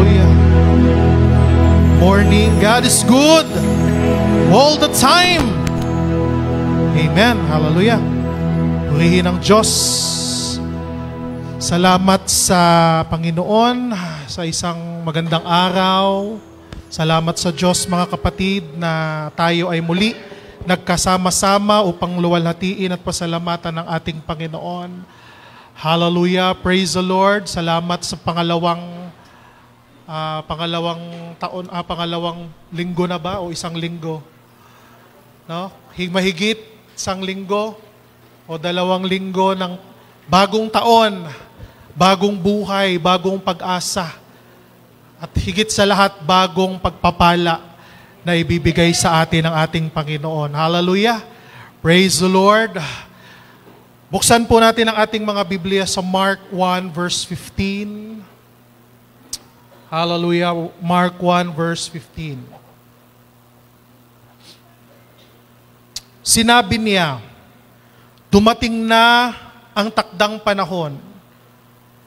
Hallelujah. Morning. God is good all the time. Amen. Hallelujah. Purihin ang Diyos. Salamat sa Panginoon sa isang magandang araw. Salamat sa Diyos, mga kapatid, na tayo ay muli nagkasama-sama upang luwalhatiin at pasalamatan ng ating Panginoon. Hallelujah. Praise the Lord. Salamat sa pangalawang linggo na ba o isang linggo? No? Mahigit isang linggo o 2 linggo ng bagong taon, bagong buhay, bagong pag-asa. At higit sa lahat, bagong pagpapala na ibibigay sa atin ng ating Panginoon. Hallelujah. Praise the Lord. Buksan po natin ang ating mga Biblia sa Mark 1 verse 15. Hallelujah. Mark 1 verse 15. Sinabi niya, dumating na ang takdang panahon.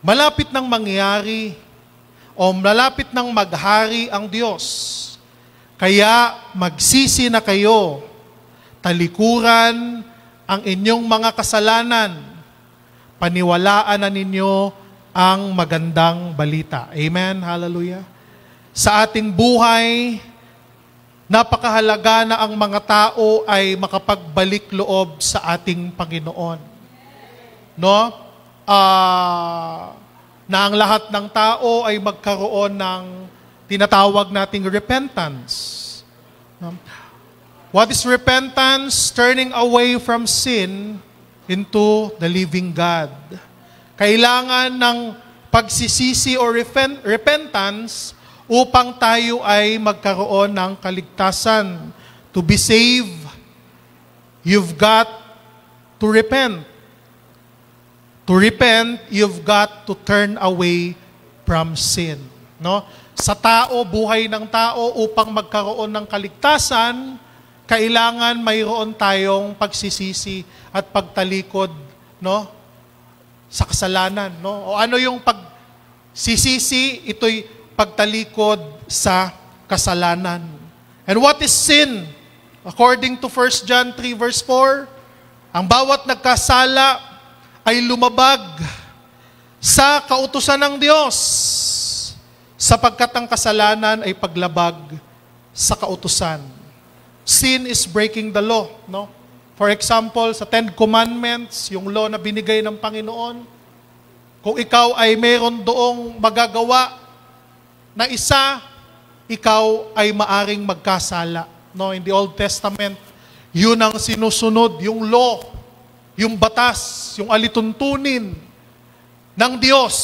Malapit nang mangyari o malapit nang maghari ang Diyos. Kaya magsisi na kayo, talikuran ang inyong mga kasalanan, paniwalaan na ninyo ang magandang balita. Amen. Hallelujah. Sa ating buhay, napakahalaga na ang mga tao ay makapagbalik loob sa ating Panginoon. No? Na ang lahat ng tao ay magkaroon ng tinatawag nating repentance. What is repentance? Turning away from sin into the living God. Kailangan ng pagsisisi o repentance upang tayo ay magkaroon ng kaligtasan. To be saved, you've got to repent. To repent, you've got to turn away from sin. No? Sa tao, buhay ng tao, upang magkaroon ng kaligtasan, kailangan mayroon tayong pagsisisi at pagtalikod, no? Sa kasalanan, no? O ano yung pagsisisi? Ito'y pagtalikod sa kasalanan. And what is sin? According to 1 John 3 verse 4, ang bawat nagkasala ay lumabag sa kautusan ng Diyos, sapagkat ang kasalanan ay paglabag sa kautusan. Sin is breaking the law, no? For example, sa 10 Commandments, yung law na binigay ng Panginoon, kung ikaw ay mayroon doong magagawa na isa, ikaw ay maaring magkasala. No? In the Old Testament, yun ang sinusunod, yung law, yung batas, yung alituntunin ng Diyos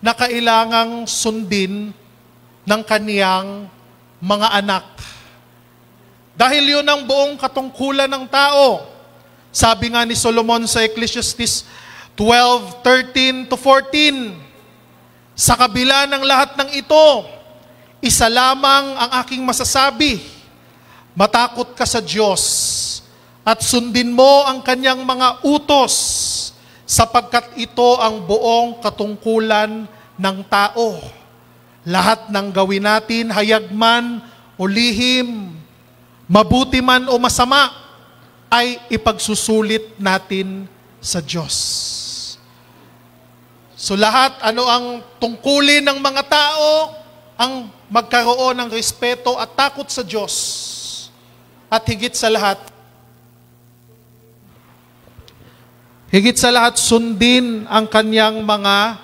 na kailangang sundin ng kaniyang mga anak. Dahil yun ang buong katungkulan ng tao. Sabi nga ni Solomon sa Ecclesiastes 12:13-14, sa kabila ng lahat ng ito, isa lamang ang aking masasabi, matakot ka sa Diyos at sundin mo ang kanyang mga utos, sapagkat ito ang buong katungkulan ng tao. Lahat ng gawin natin, hayag man o lihim, mabuti man o masama, ay ipagsusulit natin sa Diyos. So lahat, ano ang tungkulin ng mga tao? Ang magkaroon ng respeto at takot sa Diyos. At higit sa lahat, sundin ang kanyang mga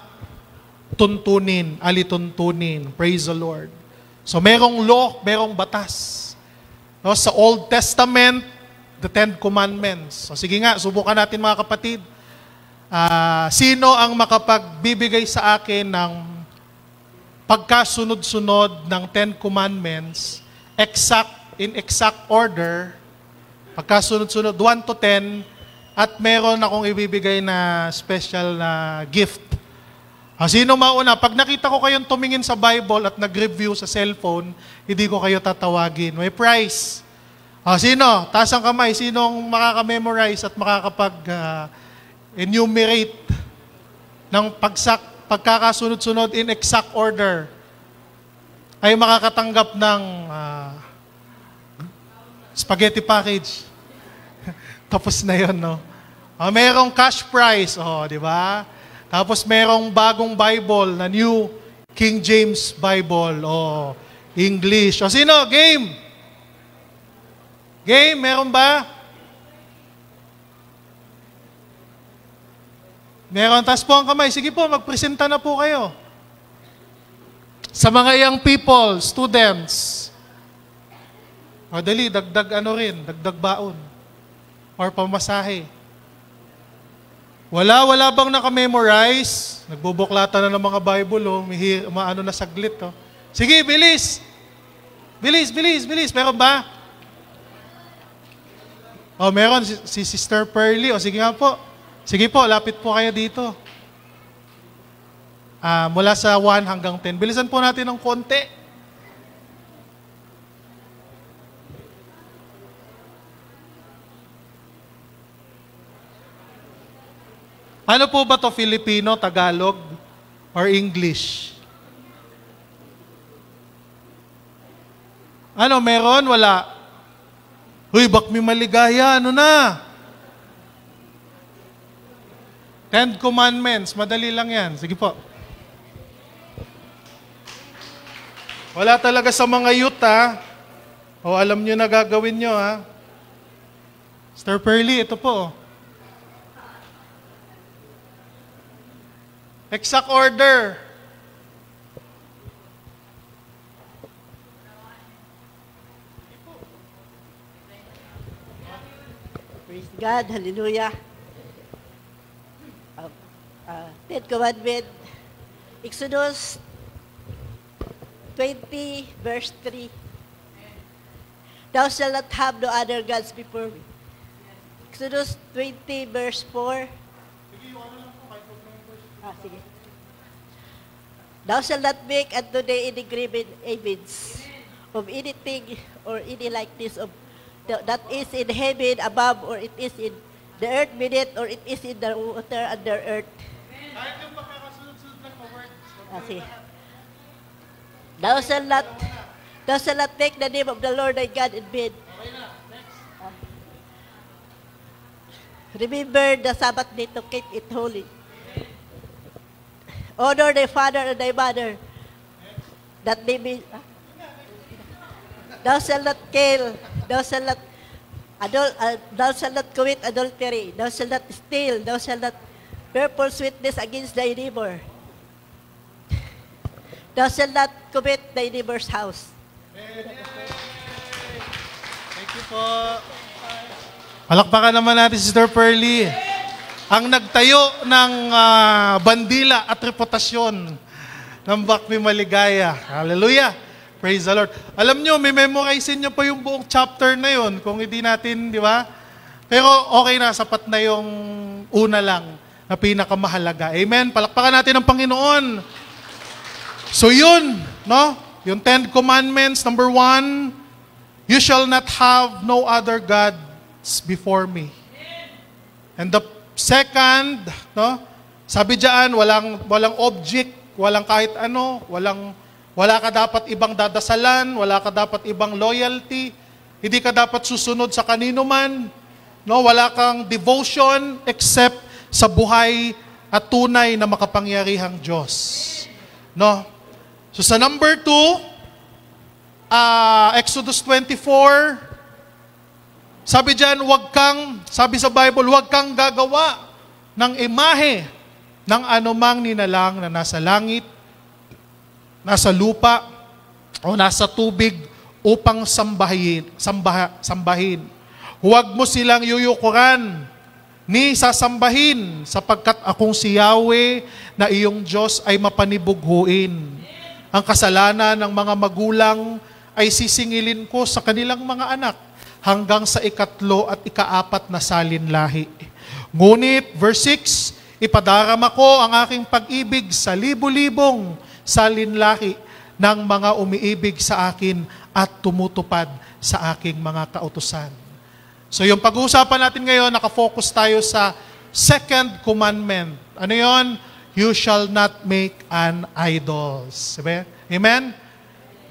tuntunin, alituntunin. Praise the Lord. So merong law, merong batas. No, sa Old Testament, the 10 Commandments. So sige nga, subukan natin mga kapatid. Sino ang makapagbibigay sa akin ng pagkasunod-sunod ng 10 Commandments, in exact order, pagkasunod-sunod, 1 to 10, at meron akong ibibigay na special na gift. Sino mauna? Pag nakita ko kayong tumingin sa Bible at nag-review sa cellphone, hindi ko kayo tatawagin. May prize. Sino? Taas ang kamay. Sinong makaka-memorize at makakapag-enumerate ng pagkakasunod-sunod in exact order ay makakatanggap ng spaghetti package. Tapos na yun, no? Merong cash prize, di ba? Tapos merong bagong Bible na New King James Bible, English. Sino? Game? Game, meron ba? Meron, taas po ang kamay. Sige po, magpresenta na po kayo. Sa mga young people, students, dali, dagdag dagdag baon. Or pamasahe. Wala bang naka-memorize? Nagbubuklatan na ng mga Bible, maano na saglit, Sige, bilis! Bilis! Meron ba? Meron si Sister Pearly. Sige nga po. Sige po, lapit po kayo dito. Mula sa 1 hanggang 10. Bilisan po natin ng konti. Ano po ba to? Filipino, Tagalog, or English? Ano, meron? Wala? Uy, Bakmi Maligaya, ano na? 10 Commandments, madali lang yan. Sige po. Wala talaga sa mga youth, alam nyo na gagawin nyo, Sister Pearly, ito po. Exact order. Praise God, hallelujah. 10 Commandment, Exodus 20, verse 3. Thou shalt not have no other gods before me. Exodus 20, verse 4. Sige. Thou shalt not make unto thee any graven image of anything or any likeness of that is in heaven above, or it is in the earth beneath, or it is in the water under earth. Kahit yung makakasunod-sunod lang na words. Sige. Thou shalt not take the name of the Lord thy God in vain. Okay na. Next. Remember the Sabbath day to keep it holy. Honor thy father and thy mother, that they may... Thou shalt not kill. Thou shalt not commit adultery. Thou shalt not steal. Thou shalt not bear false witness against thy neighbor. Thou shalt not commit thy neighbor's house. Thank you po. Palakpakan naman natin, Sister Pearly. Ang nagtayo ng bandila at reputasyon ng Bakmi Maligaya. Hallelujah! Praise the Lord. Alam nyo, may memorize nyo pa yung buong chapter na yun. Kung hindi natin, di ba? Pero okay na, sapat na yung una lang na pinakamahalaga. Amen? Palakpakan natin ang Panginoon. So yun, no? Yung 10 Commandments, number 1, you shall not have no other gods before me. And the second, no? Sabi diyan, walang object, walang kahit ano, wala ka dapat ibang dadasalan, wala ka dapat ibang loyalty, hindi ka dapat susunod sa kanino man, no? Wala kang devotion except sa buhay at tunay na makapangyarihang Diyos. No? So sa number 2, Exodus 24, sabi diyan, sabi sa Bible, huwag kang gagawa ng imahe ng anumang ninalang na nasa langit, nasa lupa, o nasa tubig upang sambahin. Huwag mo silang yuyukuran ni sasambahin, sapagkat akong si Yahweh na iyong Diyos ay mapanibughuin. Ang kasalanan ng mga magulang ay sisingilin ko sa kanilang mga anak hanggang sa 3 at 4 na salinlahi. Ngunit, verse 6, ipadarama ko ang aking pag-ibig sa libu-libong salinlahi ng mga umiibig sa akin at tumutupad sa aking mga kautusan. So yung pag-uusapan natin ngayon, nakafocus tayo sa second commandment. Ano yon? You shall not make an idol. Sabi? Amen?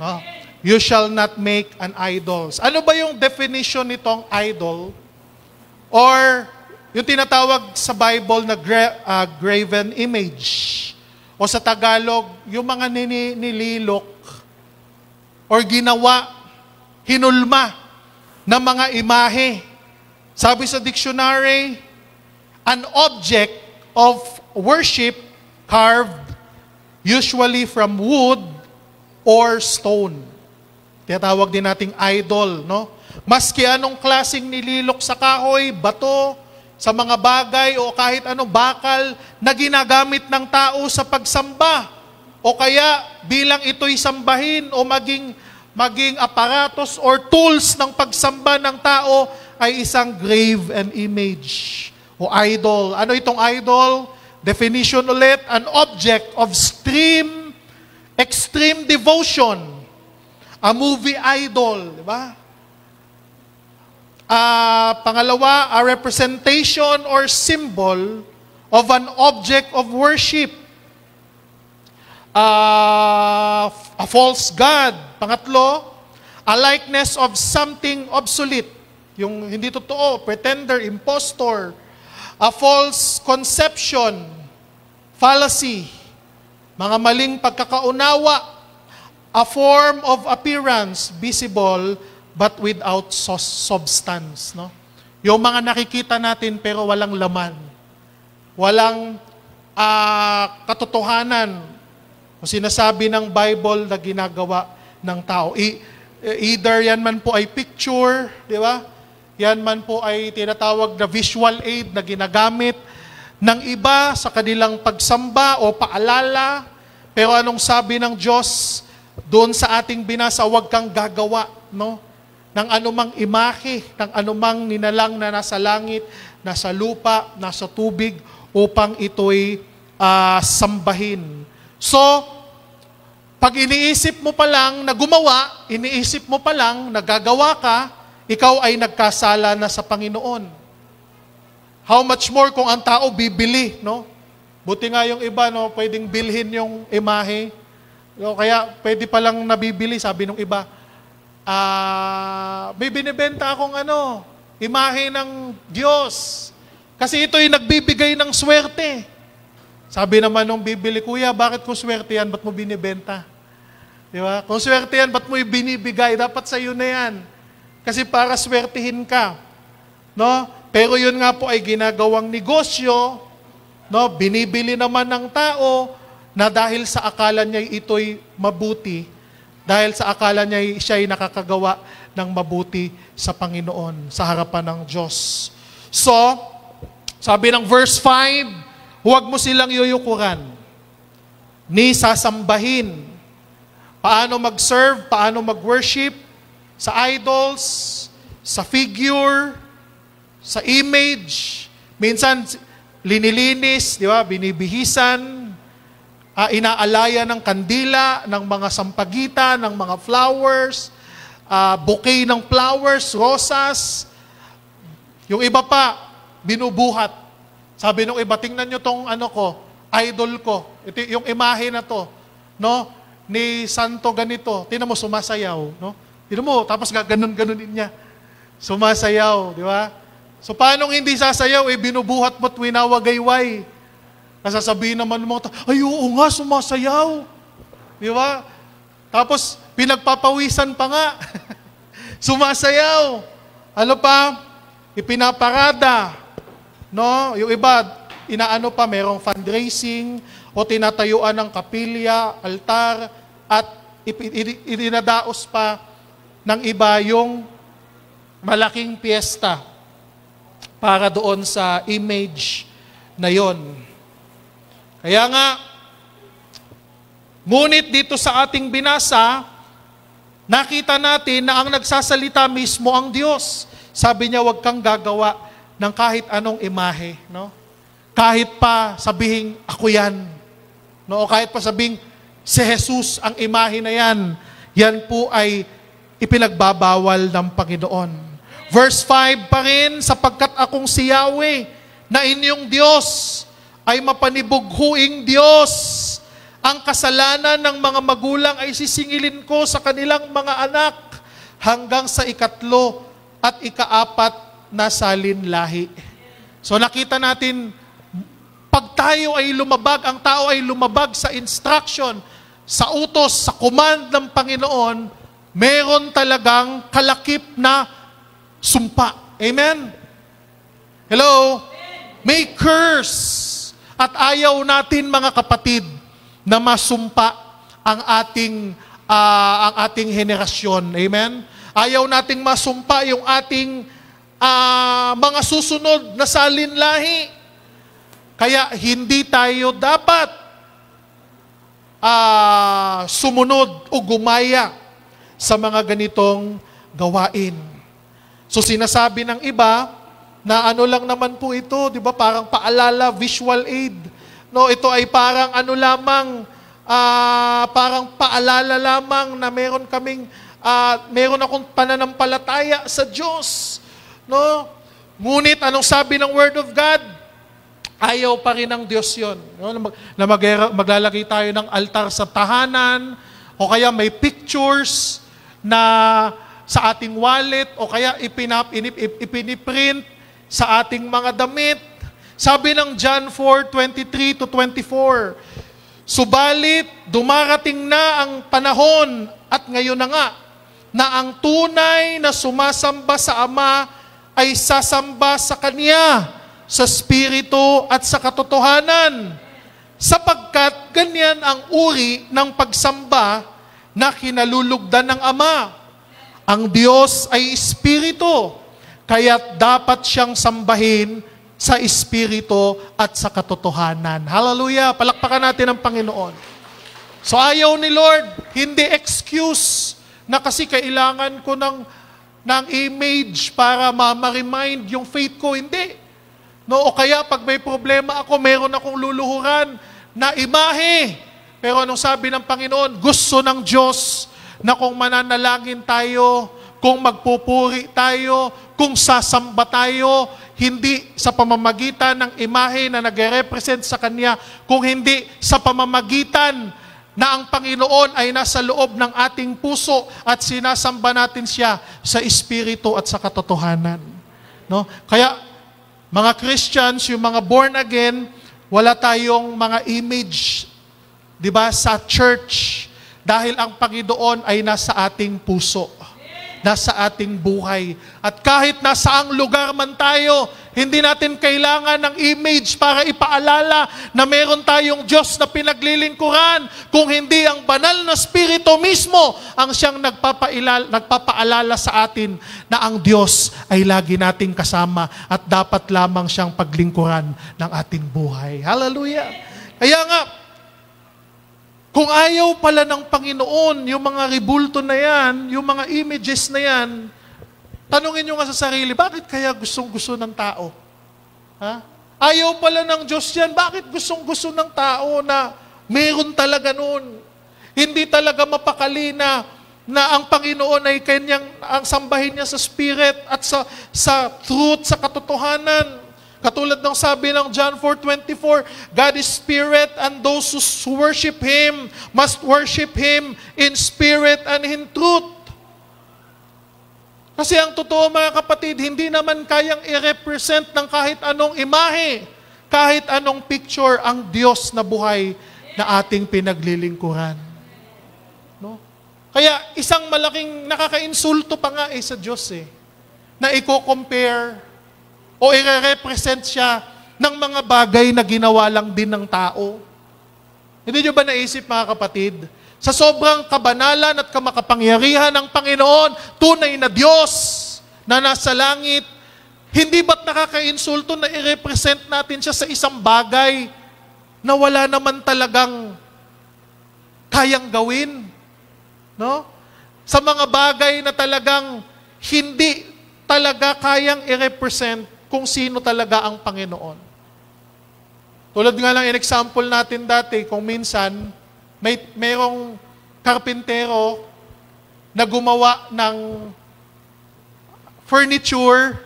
No? You shall not make an idol. Ano ba yung definition nitong idol? Or yung tinatawag sa Bible na graven image. O sa Tagalog, yung mga nililok or ginawa, hinulma ng mga imahe. Sabi sa dictionary, an object of worship carved usually from wood or stone. Tinatawag din nating idol, no? Maski anong klaseng nililok sa kahoy, bato, sa mga bagay o kahit anong bakal na ginagamit ng tao sa pagsamba. O kaya bilang ito'y sambahin o maging aparatos or tools ng pagsamba ng tao ay isang graven image o idol. Ano itong idol? Definition ulit, an object of extreme devotion. A movie idol, di ba? Pangalawa, a representation or symbol of an object of worship. A false god. Pangatlo, a likeness of something obsolete. Yung hindi totoo, pretender, impostor. A false conception, fallacy. Mga maling pagkakaunawa. A form of appearance, visible, but without substance. No? Yung mga nakikita natin pero walang laman. Walang katotohanan. O sinasabi ng Bible na ginagawa ng tao. Either yan man po ay picture, di ba? Yan man po ay tinatawag na visual aid na ginagamit ng iba sa kanilang pagsamba o paalala. Pero anong sabi ng Diyos doon sa ating binasa, huwag kang gagawa, no? Ng anumang imahe, ng anumang ninalang na nasa langit, nasa lupa, nasa tubig, upang ito'y sambahin. So, pag iniisip mo pa lang na gumawa, iniisip mo pa lang na gagawa ka, ikaw ay nagkasala na sa Panginoon. How much more kung ang tao bibili, no? Buti nga yung iba, no, pwedeng bilhin yung imahe. No, kaya pwede pa lang nabibili, sabi nung iba, may binibenta akong imahe ng Diyos. Kasi ito'y nagbibigay ng swerte. Sabi naman nung bibili, Kuya, bakit kung swerte yan, ba't mo binibenta? Di ba? Kung swerte yan, ba't mo binibigay? Dapat sa iyo na yan. Kasi para swertihin ka. No? Pero yun nga po ay ginagawang negosyo, no? Binibili naman ng tao na dahil sa akala niya ito'y mabuti, dahil sa akala niya siya'y nakakagawa ng mabuti sa Panginoon, sa harapan ng Diyos. So, sabi ng verse 5, huwag mo silang yuyukuran, ni sasambahin. Paano mag-serve, paano mag-worship, sa idols, sa figure, sa image. Minsan, linilinis, di ba? Binibihisan, inaalaya ng kandila, ng mga sampagita, ng mga flowers, bouquet ng flowers, rosas. Yung iba pa, binubuhat. Sabi nung iba, tingnan nyo tong idol ko. Ito, yung imahe na to, no? Ni Santo ganito. Tingnan mo, sumasayaw, no? Tingnan mo, tapos gaganon-ganonin niya. Sumasayaw, di ba? So, paano hindi sasayaw? Binubuhat mo't winawagayway. Nasasabihin naman ng mga tao, ay oo nga, sumasayaw. Di ba? Tapos, pinagpapawisan pa nga. Sumasayaw. Ano pa? Ipinaparada. No? Yung iba, inaano pa, merong fundraising, o tinatayuan ng kapilya, altar, at idinadaos pa ng iba yung malaking piyesta para doon sa image na yon. Kaya nga, ngunit dito sa ating binasa, nakita natin na ang nagsasalita mismo ang Diyos. Sabi niya, huwag kang gagawa ng kahit anong imahe. No? Kahit pa sabihin, ako yan. No? O kahit pa sabihin, si Jesus ang imahe na yan. Yan po ay ipinagbabawal ng Panginoon. Verse 5 pa rin, sapagkat akong si Yahweh, na inyong Diyos, ay mapanibughuing Diyos, Ang kasalanan ng mga magulang ay sisingilin ko sa kanilang mga anak hanggang sa 3 at 4 na salinlahi. So nakita natin, pag tayo ay lumabag, ang tao ay lumabag sa instruction, sa utos, sa command ng Panginoon, meron talagang kalakip na sumpa. Amen? Hello? May curse. At ayaw natin, mga kapatid, na masumpa ang ating henerasyon. Amen? Ayaw nating masumpa yung ating mga susunod na salinlahi. Kaya hindi tayo dapat sumunod o gumaya sa mga ganitong gawain. So sinasabi ng iba na ano lang naman po ito, di ba? Parang paalala, visual aid. No, ito ay parang ano lamang, parang paalala lamang na meron akong pananampalataya sa Diyos. No? Ngunit anong sabi ng Word of God? Ayaw pa rin ng Diyos yun. No? Na maglalagay tayo ng altar sa tahanan, o kaya may pictures na sa ating wallet, o kaya ipiniprint sa ating mga damit. Sabi ng John 4:23-24, subalit dumarating na ang panahon, at ngayon na nga, na ang tunay na sumasamba sa Ama ay sasamba sa Kanya, sa Espiritu at sa katotohanan. Sapagkat ganyan ang uri ng pagsamba na kinalulugdan ng Ama. Ang Diyos ay Espiritu, kaya't dapat siyang sambahin sa Espiritu at sa katotohanan. Hallelujah! Palakpakan natin ang Panginoon. So ayaw ni Lord, hindi excuse na kasi kailangan ko ng image para ma-remind yung faith ko. Hindi. No, o kaya pag may problema ako, meron akong luluhuran na imahe. Pero anong sabi ng Panginoon? Gusto ng Diyos na kung mananalangin tayo, kung magpupuri tayo, kung sasamba tayo, hindi sa pamamagitan ng imahe na nagre-represent sa Kanya, kung hindi sa pamamagitan na ang Panginoon ay nasa loob ng ating puso at sinasamba natin siya sa Espiritu at sa katotohanan. No? Kaya, mga Christians, yung mga born again, wala tayong mga image, di ba, sa church, dahil ang Panginoon ay nasa ating puso, nasa ating buhay. At kahit nasaang lugar man tayo, hindi natin kailangan ng image para ipaalala na meron tayong Diyos na pinaglilingkuran, kung hindi ang banal na Espiritu mismo ang siyang nagpapaalala sa atin na ang Diyos ay lagi nating kasama at dapat lamang siyang paglingkuran ng ating buhay. Hallelujah! Kaya nga, kung ayaw pala ng Panginoon, yung mga ribulto na yan, yung mga images na yan, tanungin nyo nga sa sarili, bakit kaya gustong-gusto ng tao? Ha? Ayaw pala ng Diyos yan, bakit gustong-gusto ng tao na meron talaga nun? Hindi talaga mapakali na ang Panginoon ay ang sambahin niya sa Spirit at sa truth, sa katotohanan. Katulad ng sabi ng John 4:24, God is Spirit, and those who worship Him must worship Him in spirit and in truth. Kasi ang totoo, mga kapatid, hindi naman kayang i-represent ng kahit anong imahe, kahit anong picture ang Diyos na buhay na ating pinaglilingkuran. No? Kaya isang malaking nakaka-insulto pa nga sa Diyos na i-compare o i-represent siya ng mga bagay na ginawa lang din ng tao. Hindi nyo ba naisip, mga kapatid? Sa sobrang kabanalan at kamakapangyarihan ng Panginoon, tunay na Diyos na nasa langit, hindi ba't nakaka-insulto na i-represent natin siya sa isang bagay na wala naman talagang kayang gawin? No? Sa mga bagay na talagang hindi talaga kayang i-represent kung sino talaga ang Panginoon. Tulad nga lang in-example natin dati, kung minsan, mayroong karpintero na gumawa ng furniture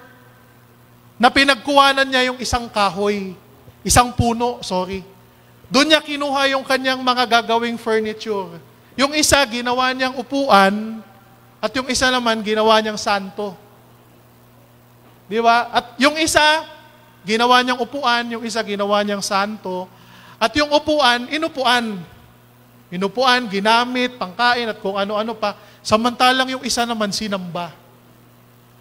na pinagkuhanan niya yung isang kahoy, isang puno, Doon niya kinuha yung kanyang mga gagawing furniture. Yung isa, ginawa niyang upuan, at yung isa naman, ginawa niyang santo. Di ba? At yung isa, ginawa niyang upuan, yung isa, ginawa niyang santo. At yung upuan, inupuan. Inupuan, ginamit, pangkain, at kung ano-ano pa. Samantalang yung isa naman, sinamba.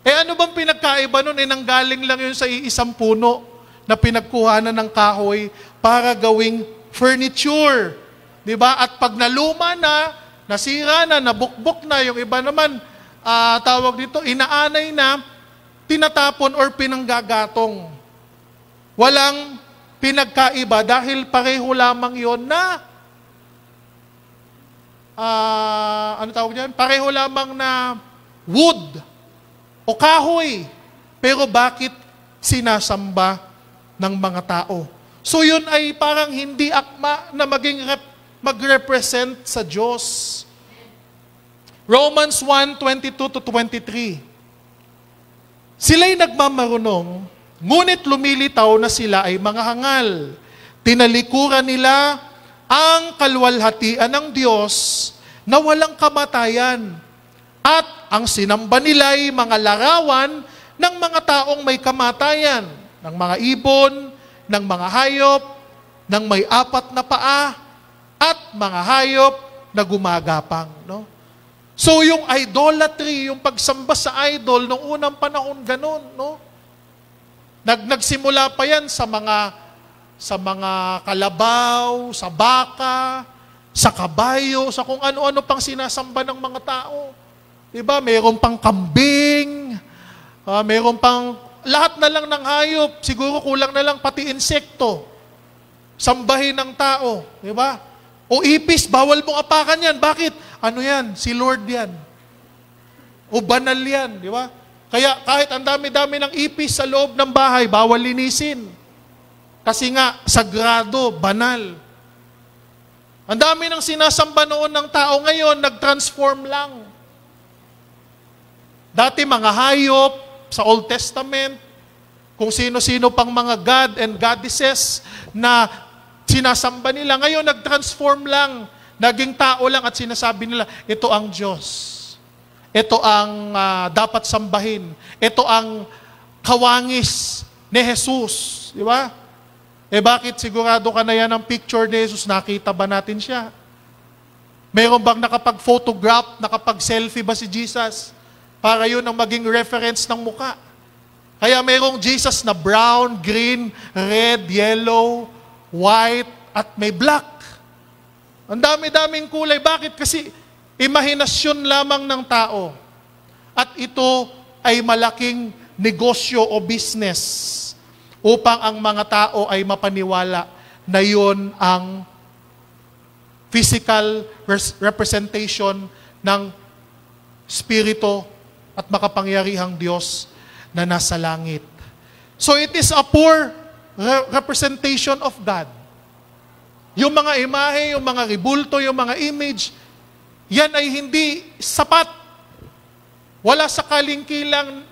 Ano bang pinagkaiba nun? Nanggaling lang yun sa iisang puno na pinagkuhanan ng kahoy para gawing furniture. Diba? At pag naluma na, nasira na, nabukbok na, yung iba naman, tawag dito, inaanay na, tinatapon or pinanggagatong. Walang pinagkaiba dahil pareho lamang yon na, ano tawag diyan? Pareho lamang na wood o kahoy. Pero bakit sinasamba ng mga tao? So yun ay parang hindi akma na mag-represent sa Diyos. Romans 1:22-23. Sila'y nagmamarunong, ngunit lumilitaw na sila ay mga hangal. Tinalikuran nila ang kalwalhatian ng Diyos na walang kamatayan. At ang sinamba nila ay mga larawan ng mga taong may kamatayan, ng mga ibon, ng mga hayop, ng may apat na paa, at mga hayop na gumagapang. No? So yung idolatry, yung pagsamba sa idol, nung unang panahon ganun, no? Nagsimula pa yan sa mga kalabaw, sa baka, sa kabayo, sa kung ano-ano pang sinasamba ng mga tao. Diba? Mayroon pang kambing, mayroon pang lahat na lang ng hayop, siguro kulang na lang pati insekto. Sambahin ng tao, di ba? O ipis, bawal mong apakan yan. Bakit? Ano yan? Si Lord yan. O banal yan, di ba? Kaya kahit ang dami-dami ng ipis sa loob ng bahay, bawal linisin. Kasi nga, sagrado, banal. Ang dami ng sinasamba noon ng tao ngayon, nag-transform lang. Dati mga hayop, sa Old Testament, kung sino-sino pang mga god and goddesses na sinasamba nila. Ngayon, nag-transform lang. Naging tao lang at sinasabi nila, ito ang Diyos. Ito ang dapat sambahin. Ito ang kawangis ni Jesus. Di ba? Bakit sigurado ka na yan ang picture ni Jesus? Nakita ba natin siya? Mayroon bang nakapag-photograph, nakapag-selfie ba si Jesus? Para yun ang maging reference ng muka. Kaya mayroong Jesus na brown, green, red, yellow, white, at may black. Ang dami-daming kulay. Bakit? Kasi imahinasyon lamang ng tao. At ito ay malaking negosyo o business upang ang mga tao ay mapaniwala na yun ang physical representation ng Espiritu at makapangyarihang Diyos na nasa langit. So it is a poor representation of God. Yung mga imahe, yung mga ribulto, yung mga image, yan ay hindi sapat. Wala sa kalingkingan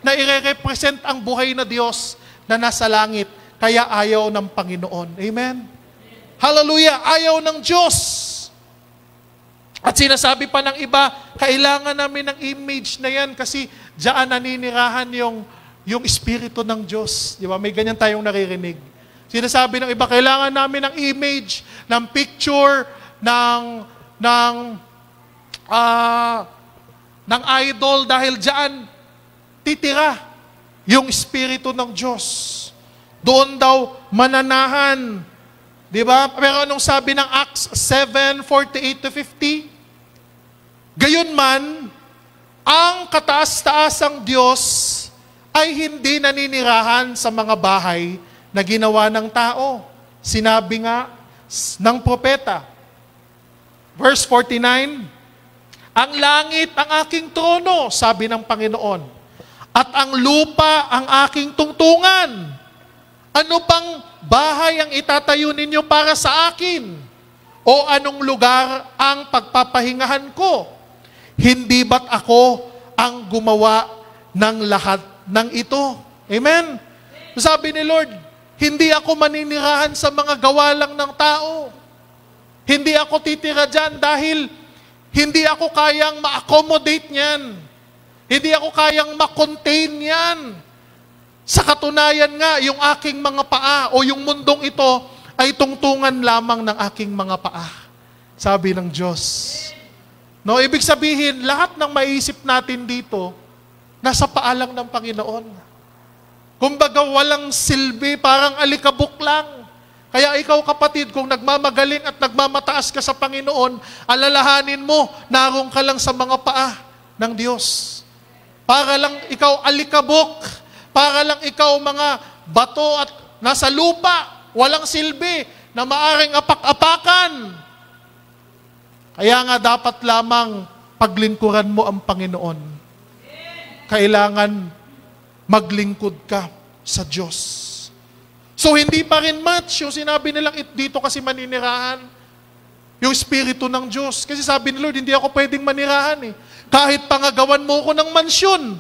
na ire-represent ang buhay na Diyos na nasa langit. Kaya ayaw ng Panginoon. Amen? Hallelujah! Ayaw ng Diyos. At sinasabi pa ng iba, kailangan namin ng image na yan kasi diyan naninirahan yung Espiritu ng Diyos. Di ba? May ganyan tayong naririnig. Sinasabi ng iba, kailangan namin ng image, ng picture, ng idol dahil diyan titira yung Espiritu ng Diyos. Doon daw mananahan. Di ba? Pero anong sabi ng Acts 7:48-50? Gayunman, ang kataas-taasang Diyos ay hindi naninirahan sa mga bahay na ginawa ng tao. Sinabi nga ng propeta. Verse 49, ang langit ang aking trono, sabi ng Panginoon, at ang lupa ang aking tungtungan. Ano pang bahay ang itatayo ninyo para sa akin? O anong lugar ang pagpapahingahan ko? Hindi ba't ako ang gumawa ng lahat ng ito? Amen? Sabi ni Lord, hindi ako maninirahan sa mga gawa lang ng tao. Hindi ako titira dyan dahil hindi ako kayang ma-accommodate niyan. Hindi ako kayang ma-contain yan. Sa katunayan nga, yung aking mga paa o yung mundong ito ay tungtungan lamang ng aking mga paa. Sabi ng Diyos. No, ibig sabihin, lahat ng maiisip natin dito, nasa paa lang ng Panginoon. Kumbaga, walang silbi, parang alikabok lang. Kaya ikaw kapatid, kung nagmamagaling at nagmamataas ka sa Panginoon, alalahanin mo, naroon ka lang sa mga paa ng Diyos. Para lang ikaw alikabok, para lang ikaw mga bato at nasa lupa, walang silbi, na maaring apak-apakan. Kaya nga dapat lamang paglingkuran mo ang Panginoon. Kailangan maglingkod ka sa Diyos. So hindi pa rin match yung sinabi nilang dito kasi maninirahan yung Espiritu ng Diyos. Kasi sabi ni Lord, hindi ako pwedeng manirahan eh. Kahit pangagawan mo ko ng mansyon,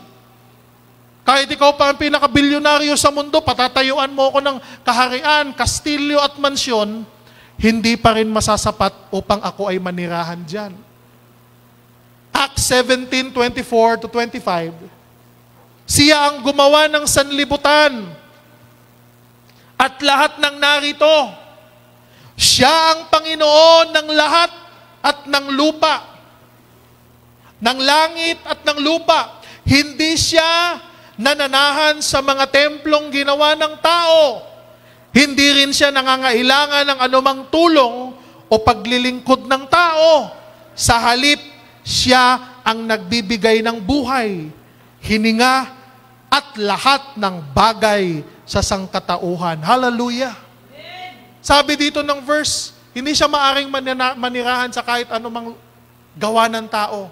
kahit ikaw pa ang pinakabilyonaryo sa mundo, patatayuan mo ko ng kaharian, kastilyo at mansyon, hindi pa rin masasapat upang ako ay manirahan dyan. Acts 17:24-25, siya ang gumawa ng sanlibutan at lahat ng narito. Siya ang Panginoon ng lahat at ng lupa, ng langit at ng lupa. Hindi siya nananahan sa mga templong ginawa ng tao. Hindi rin siya nangangailangan ng anumang tulong o paglilingkod ng tao. Sa halip, siya ang nagbibigay ng buhay, hininga, at lahat ng bagay sa sangkatauhan. Hallelujah! Sabi dito ng verse, hindi siya maaring manirahan sa kahit anumang gawa ng tao.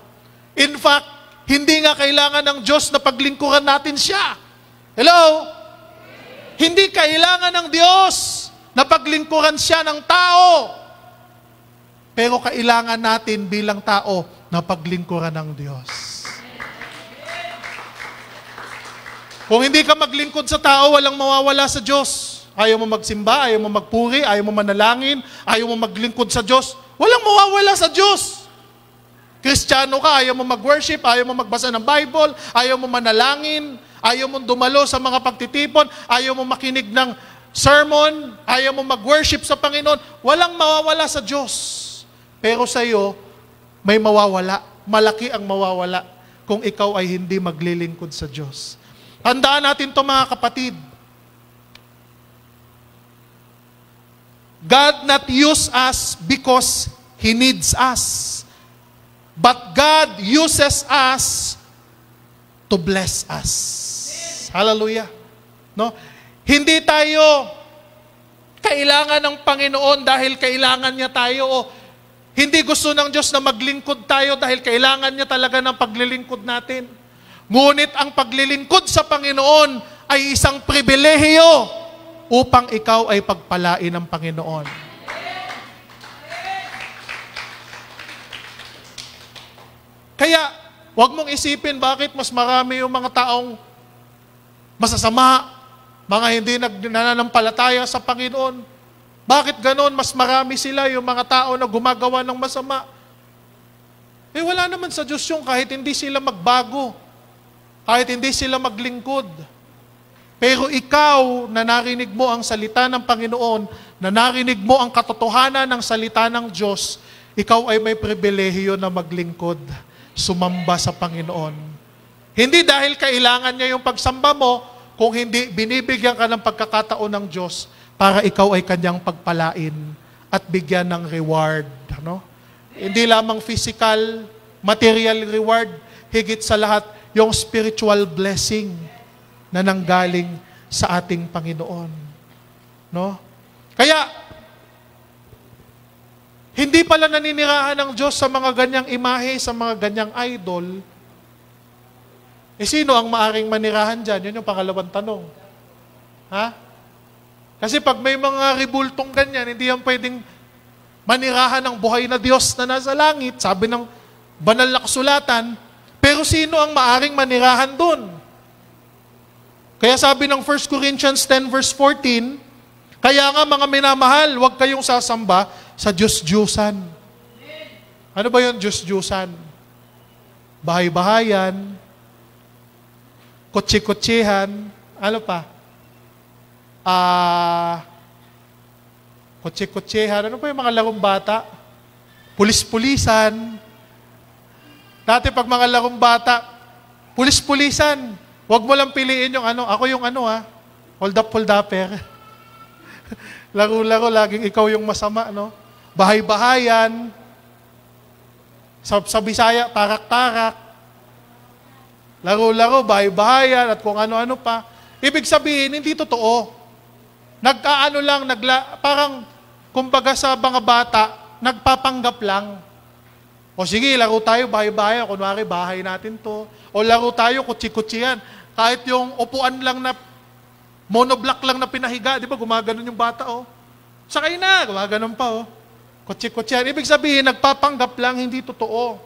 In fact, hindi nga kailangan ng Diyos na paglingkuran natin siya. Hello? Hindi kailangan ng Diyos na paglingkuran siya ng tao. Pero kailangan natin bilang tao na paglingkuran ng Diyos. Kung hindi ka maglingkod sa tao, walang mawawala sa Diyos. Ayaw mo magsimba, ayaw mo magpuri, ayaw mo manalangin, ayaw mo maglingkod sa Diyos, walang mawawala sa Diyos. Kristiyano ka, ayaw mo mag-worship, ayaw mo magbasa ng Bible, ayaw mo manalangin, ayaw mo dumalo sa mga pagtitipon, ayaw mo makinig ng sermon, ayaw mo mag-worship sa Panginoon, walang mawawala sa Diyos. Pero sa iyo, may mawawala. Malaki ang mawawala kung ikaw ay hindi maglilingkod sa Diyos. Tandaan natin ito mga kapatid. God not use us because He needs us. But God uses us to bless us. Hallelujah. No? Hindi tayo kailangan ng Panginoon dahil kailangan niya tayo o hindi gusto ng Diyos na maglingkod tayo dahil kailangan niya talaga ng paglilingkod natin. Ngunit ang paglilingkod sa Panginoon ay isang pribilehiyo upang ikaw ay pagpalain ng Panginoon. Kaya, huwag mong isipin bakit mas marami yung mga taong masasama, mga hindi nananampalataya sa Panginoon. Bakit ganon? Mas marami sila yung mga tao na gumagawa ng masama. Eh wala naman sa Diyos yung kahit hindi sila magbago, kahit hindi sila maglingkod. Pero ikaw na narinig mo ang salita ng Panginoon, na narinig mo ang katotohanan ng salita ng Diyos, ikaw ay may pribilehiyo na maglingkod, sumamba sa Panginoon. Hindi dahil kailangan niya yung pagsamba mo, kung hindi binibigyan ka ng pagkakataon ng Diyos para ikaw ay kanyang pagpalain at bigyan ng reward. Ano? Hindi lamang physical, material reward, higit sa lahat yung spiritual blessing na nanggaling sa ating Panginoon. No? Kaya, hindi pala naninirahan ng Diyos sa mga ganyang imahe, sa mga ganyang idol. Eh sino ang maaring manirahan dyan? Yun yung pangalawang tanong. Ha? Kasi pag may mga ribultong ganyan, hindi yan pwedeng manirahan ng buhay na Diyos na nasa langit, sabi ng banal na kasulatan, pero sino ang maaring manirahan dun? Kaya sabi ng 1 Corinthians 10 verse 14, Kaya nga mga minamahal, huwag kayong sasamba sa Diyos-Diyusan. Ano ba yun, Diyos-Diyusan? Bahay-bahayan, kutsi-kutsihan, ano pa? Kutsi-kutsihan, ano pa yung mga larong bata? Pulis-pulisan. Dati pag mga larong bata, pulis-pulisan. Huwag mo lang piliin yung ano, ako yung ano hold upper. Laro-laro, laging ikaw yung masama, no? Bahay-bahayan. Sa Bisaya, tarak-tarak. Laro-laro, bahay-bahayan, at kung ano-ano pa. Ibig sabihin, hindi totoo. Nag-aano lang, parang, kumbaga sa mga bata, nagpapanggap lang. O sige, laro tayo, bahay-bahayan. Kunwari, bahay natin to. O laro tayo, kutsi-kutsihan. Kahit yung upuan lang na monoblock lang na pinahiga, di ba, gumaganon yung bata, Sakay na, gumaganon pa, Kutsi-kutsihan. Ibig sabihin, nagpapanggap lang, hindi totoo.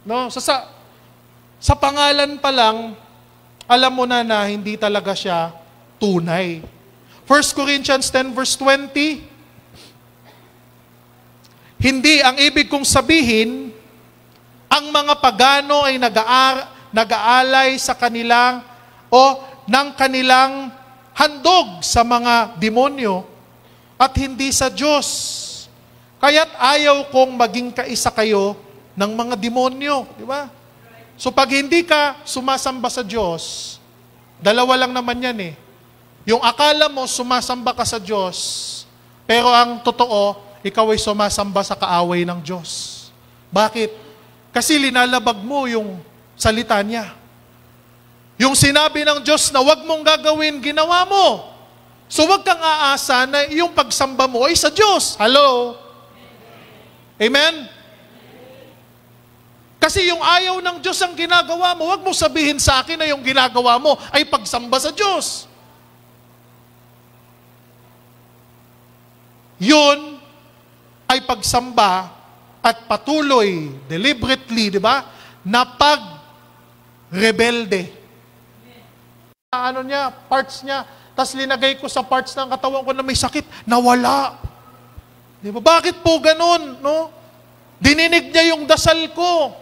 No? Sa pangalan pa lang, alam mo na hindi talaga siya tunay. 1 Corinthians 10 verse 20, hindi ang ibig kong sabihin, ang mga pagano ay nag-aalay sa kanilang ng kanilang handog sa mga demonyo at hindi sa Diyos. Kaya't ayaw kong maging kaisa kayo ng mga demonyo. Di ba? So pag hindi ka sumasamba sa Diyos, dalawa lang naman yan Yung akala mo sumasamba ka sa Diyos, pero ang totoo, ikaw ay sumasamba sa kaaway ng Diyos. Bakit? Kasi linalabag mo yung salita niya. Yung sinabi ng Diyos na wag mong gagawin, ginawa mo. So wag kang aasa na yung pagsamba mo ay sa Diyos. Hello? Amen? Kasi yung ayaw ng Diyos ang ginagawa mo, wag mo sabihin sa akin na yung ginagawa mo ay pagsamba sa Diyos. Yun ay pagsamba at patuloy, deliberately, di ba, na pag-rebelde. Ano niya, parts niya, tas linagay ko sa parts ng katawan ko na may sakit, nawala. Di ba? Bakit po ganun, no? Dininig niya yung dasal ko.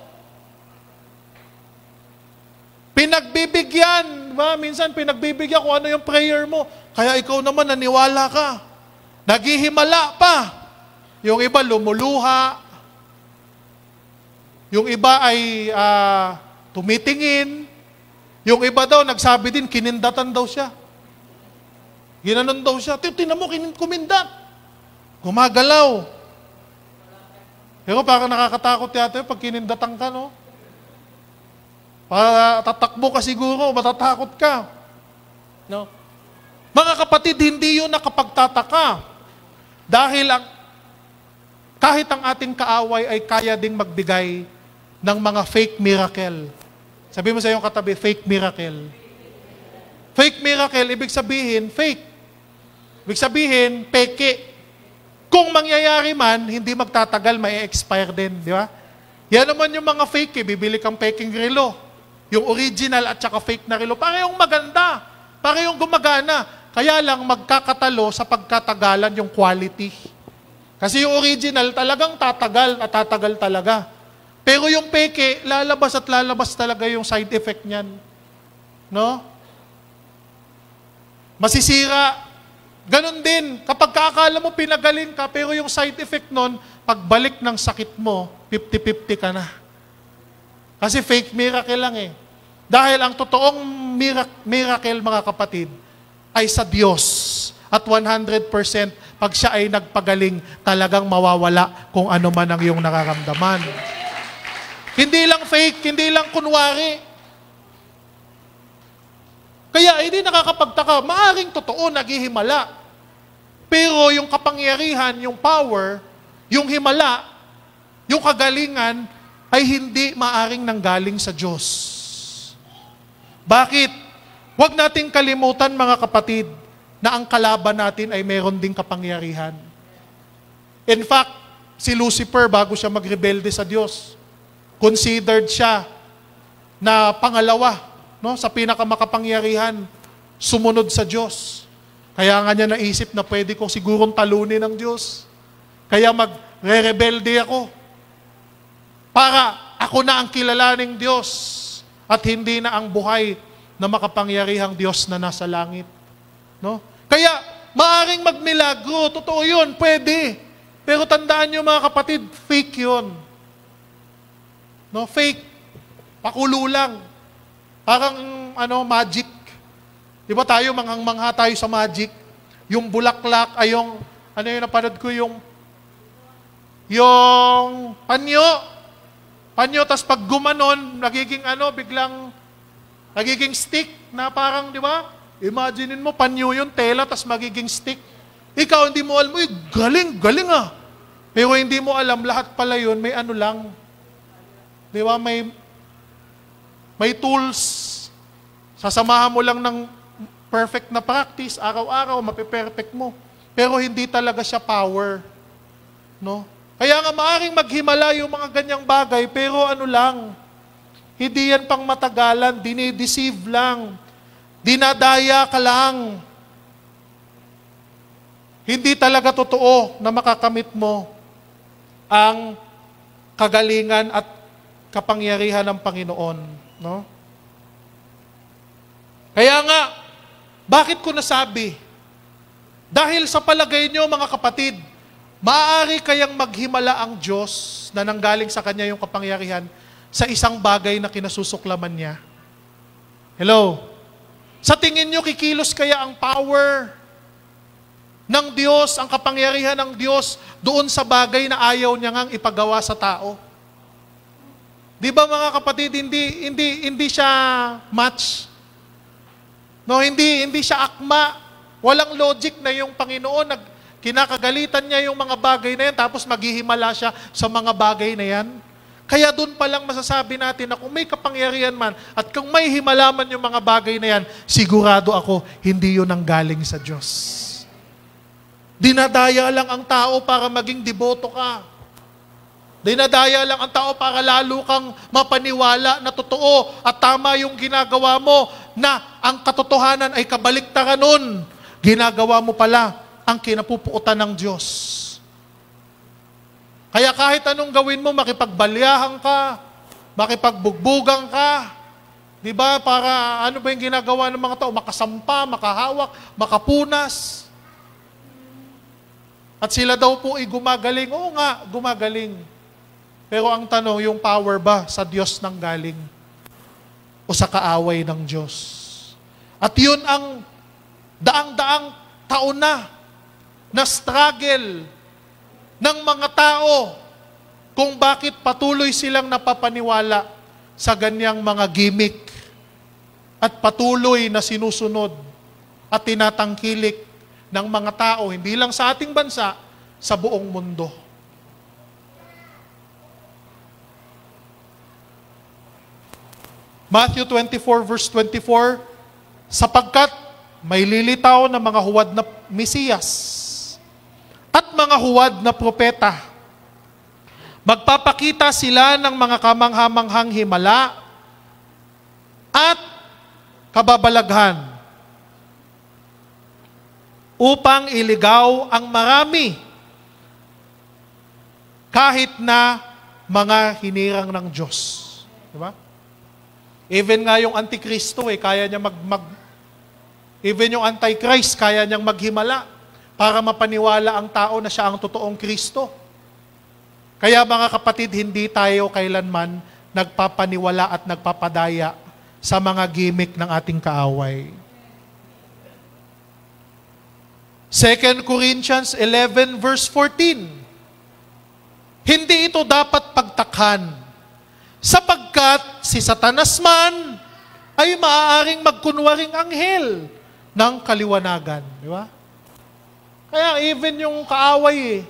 Pinagbibigyan, di ba? Minsan pinagbibigyan kung ano yung prayer mo. Kaya ikaw naman naniwala ka. Naghihimala pa. Yung iba lumuluha. Yung iba ay tumitingin. Yung iba daw, nagsabi din, kinindatan daw siya. Ginanon daw siya. Tinan mo, kumindat. Gumagalaw. Pero parang nakakatakot yata pag kinindatan ka, no? Para tatakbo ka siguro, matatakot ka. No? Mga kapatid, hindi yun nakapagtataka. Dahil kahit ang ating kaaway ay kaya ding magbigay ng mga fake miracle. Sabi mo sa iyong katabi, fake miracle. Fake miracle, ibig sabihin, fake. Ibig sabihin, peke. Kung mangyayari man, hindi magtatagal, may expire din, di ba? Yan naman yung mga fake, bibili kang peking relo. Yung original at saka fake na relo, parehong maganda, parehong gumagana. Kaya lang magkakatalo sa pagkatagalan yung quality. Kasi yung original talagang tatagal at tatagal talaga. Pero yung peke, lalabas at lalabas talaga yung side effect niyan. No? Masisira. Ganon din, kapag kaakala mo pinagaling ka, pero yung side effect nun, pagbalik ng sakit mo, 50-50 ka na. Kasi fake miracle lang Dahil ang totoong miracle, mga kapatid, ay sa Diyos. At 100% pag siya ay nagpagaling, talagang mawawala kung ano man ang iyong nararamdaman. Hindi lang fake, hindi lang kunwari. Kaya hindi nakakapagtaka, maaring totoo, naghihimala. Pero yung kapangyarihan, yung power, yung himala, yung kagalingan, ay hindi maaring nanggaling sa Diyos. Bakit? Huwag nating kalimutan, mga kapatid, na ang kalaban natin ay meron ding kapangyarihan. In fact, si Lucifer, bago siya magrebelde sa Diyos, considered siya na pangalawa, no, sa pinakamakapangyarihan, sumunod sa Diyos. Kaya nga niya naisip na pwede ko sigurong talunin ng Diyos. Kaya magre-rebelde ako. Para ako na ang kilalaning Diyos at hindi na ang buhay na makapangyarihang Diyos na nasa langit. No? Kaya maaring magmilagro. Totoo yun, pwede. Pero tandaan niyo mga kapatid, fake yun. No, fake. Pakulo lang. Parang magic. Di ba tayo, manghang-mangha tayo sa magic? Yung bulaklak, ay yung, napanood ko yung panyo. Panyo, tas pag gumanon, nagiging biglang, nagiging stick na parang, di ba? Imaginein mo, panyo yun, tela, tas magiging stick. Ikaw, hindi mo alam, galing ah. Pero hindi mo alam, lahat pala yun, may lang. Di ba? May tools. Sasamahan mo lang ng perfect na practice, araw-araw, mapiperfect mo. Pero hindi talaga siya power. No? Kaya nga maaring maghimala yung mga ganyang bagay, pero lang, hindi yan pang matagalan, dinideceive lang, dinadaya ka lang. Hindi talaga totoo na makakamit mo ang kagalingan at kapangyarihan ng Panginoon. No? Kaya nga, bakit ko nasabi? Dahil sa palagay nyo mga kapatid, maaari kayang maghimala ang Diyos na nanggaling sa Kanya yung kapangyarihan sa isang bagay na kinasusuklaman niya. Hello? Sa tingin nyo, kikilos kaya ang power ng Diyos, ang kapangyarihan ng Diyos doon sa bagay na ayaw niya ngang ipagawa sa tao? Di ba mga kapatid, hindi siya match? No, hindi siya akma. Walang logic na yung Panginoon, kinakagalitan niya yung mga bagay na yan, tapos maghihimala siya sa mga bagay na yan. Kaya doon pa lang masasabi natin na kung may kapangyarihan man, at kung may himalaman yung mga bagay na yan, sigurado ako, hindi yun ang galing sa Diyos. Dinadaya lang ang tao para maging deboto ka. Dinadaya lang ang tao para lalo kang mapaniwala na totoo at tama yung ginagawa mo, na ang katotohanan ay kabaliktaran nun. Ginagawa mo pala ang kinapupuutan ng Diyos. Kaya kahit anong gawin mo, makipagbalyahan ka, makipagbugbugan ka, di ba? Para ano ba yung ginagawa ng mga tao? Makasampa, makahawak, makapunas. At sila daw po ay gumagaling. Oo nga, gumagaling. Pero ang tanong, yung power ba sa Diyos nang galing? O sa kaaway ng Diyos? At yun ang daang-daang taon na struggle ng mga tao kung bakit patuloy silang napapaniwala sa ganyang mga gimmick at patuloy na sinusunod at tinatangkilik ng mga tao, hindi lang sa ating bansa, sa buong mundo. Matthew 24 verse 24, sapagkat may lilitaw na mga huwad na Mesiyas at mga huwad na propeta. Magpapakita sila ng mga kamanghamanghang himala at kababalaghan upang iligaw ang marami kahit na mga hinirang ng Diyos. Diba? Even nga yung Antikristo, kaya niya even yung Antichrist, kaya niyang maghimala para mapaniwala ang tao na siya ang totoong Kristo. Kaya mga kapatid, hindi tayo kailanman nagpapaniwala at nagpapadaya sa mga gimmick ng ating kaaway. 2 Corinthians 11 verse 14, hindi ito dapat pagtakhan, sapagkat si Satanas man ay maaaring magkunwaring anghel ng kaliwanagan. Di ba? Kaya even yung kaaway,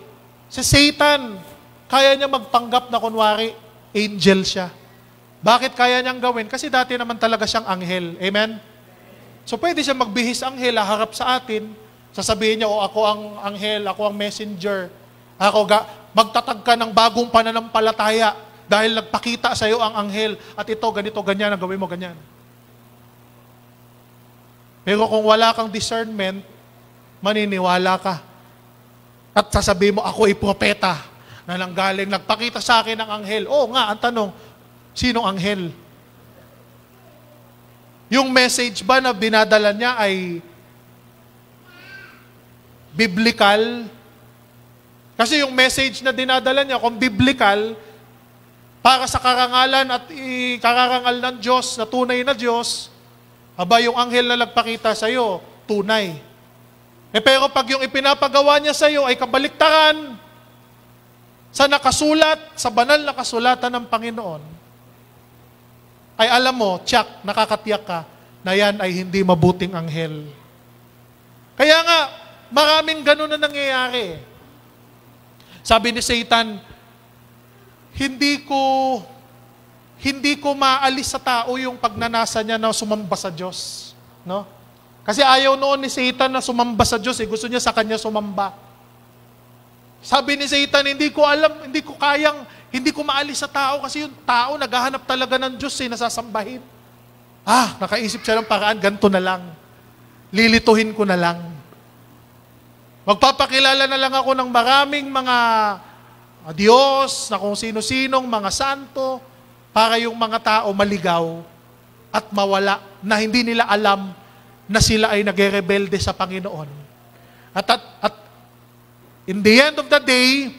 si Satan, kaya niya magpanggap na kunwari, angel siya. Bakit kaya niyang gawin? Kasi dati naman talaga siyang anghel. Amen? So pwede siya magbihis anghel, harap sa atin, sasabihin niya, ako ang anghel, ako ang messenger, magtatag ka ng bagong pananampalataya dahil nagpakita sa iyo ang anghel at ito, ganito, ganyan, ang gawin mo, ganyan. Pero kung wala kang discernment, maniniwala ka. At sasabihin mo, ako ay propeta na nanggaling, nagpakita sa akin ng anghel. Oo nga, ang tanong, sinong anghel? Yung message ba na binadala niya ay biblical? Kasi yung message na dinadala niya, kung biblical, para sa karangalan at ikarangal ng Diyos na tunay na Diyos, aba yung anghel na nagpakita sa iyo, tunay. Pero pag yung ipinapagawa niya sa iyo ay kabaliktaran sa nakasulat, sa banal na kasulatan ng Panginoon, ay alam mo, tiyak, nakakatiyak ka na yan ay hindi mabuting anghel. Kaya nga, maraming ganun na nangyayari. Sabi ni Satan, hindi ko maalis sa tao yung pagnanasa niya na sumamba sa Diyos. No? Kasi ayaw noon ni Satan na sumamba sa Diyos. Gusto niya sa kanya sumamba. Sabi ni Satan, hindi ko maalis sa tao kasi yung tao naghahanap talaga ng Diyos nasasambahin. Nakaisip siya ng paraan, ganito na lang. Lilituhin ko na lang. Magpapakilala na lang ako ng maraming mga Diyos, na kung sino-sinong mga santo, para yung mga tao maligaw at mawala, na hindi nila alam na sila ay nagre-rebelde sa Panginoon. At in the end of the day,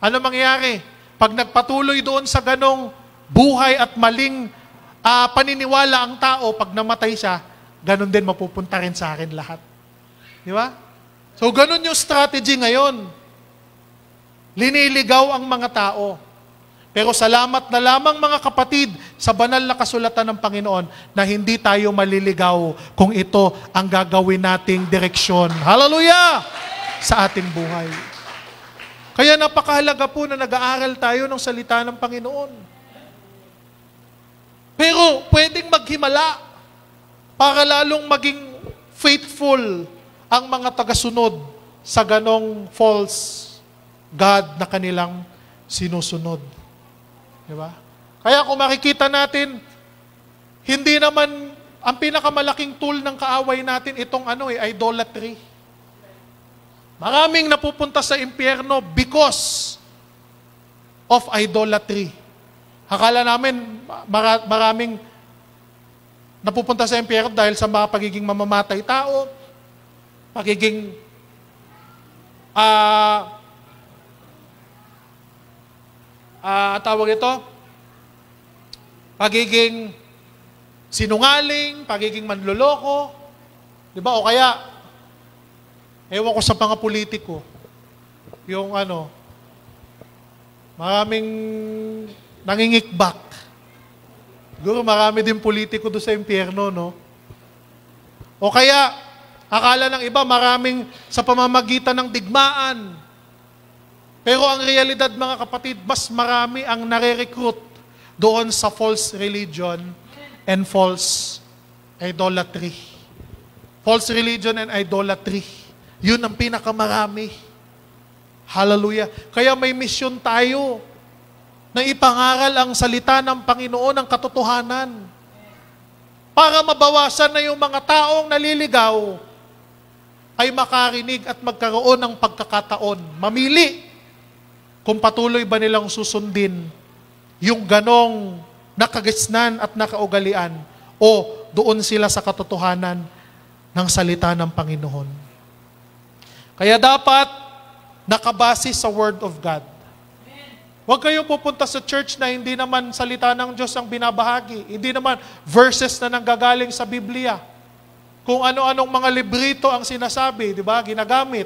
ano mangyayari? Pag nagpatuloy doon sa ganong buhay at maling paniniwala ang tao, pag namatay siya, ganon din mapupunta rin sa akin lahat. Di ba? So ganon yung strategy ngayon. Liniligaw ang mga tao. Pero salamat na lamang mga kapatid sa banal na kasulatan ng Panginoon na hindi tayo maliligaw kung ito ang gagawin nating direksyon. Hallelujah! Sa ating buhay. Kaya napakahalaga po na nag-aaral tayo ng salita ng Panginoon. Pero pwedeng maghimala para lalong maging faithful ang mga tagasunod sa ganong false God na kanilang sinusunod. Diba? Kaya kung makikita natin, hindi naman, ang pinakamalaking tool ng kaaway natin, itong idolatry. Maraming napupunta sa impyerno because of idolatry. Akala namin, maraming napupunta sa impyerno dahil sa mga pagiging mamamatay tao, pagiging tawag ito, pagiging sinungaling, pagiging manloloko, di ba? O kaya, ewan ko sa mga politiko, yung maraming nangingikbak. Siguro marami din politiko doon sa impyerno, no? O kaya, akala ng iba, maraming sa pamamagitan ng digmaan. Pero ang realidad, mga kapatid, mas marami ang nare-recruit doon sa false religion and false idolatry. False religion and idolatry. Yun ang pinakamarami. Hallelujah. Kaya may mission tayo na ipangaral ang salita ng Panginoon, ang katotohanan. Para mabawasan na yung mga taong naliligaw ay makarinig at magkaroon ng pagkakataon. Mamili kung patuloy ba nilang susundin yung ganong nakagisnan at nakaugalian o doon sila sa katotohanan ng salita ng Panginoon. Kaya dapat nakabase sa Word of God. Huwag kayong pupunta sa church na hindi naman salita ng Diyos ang binabahagi. Hindi naman verses na nanggagaling sa Biblia. Kung ano-anong mga librito ang sinasabi, di ba, ginagamit.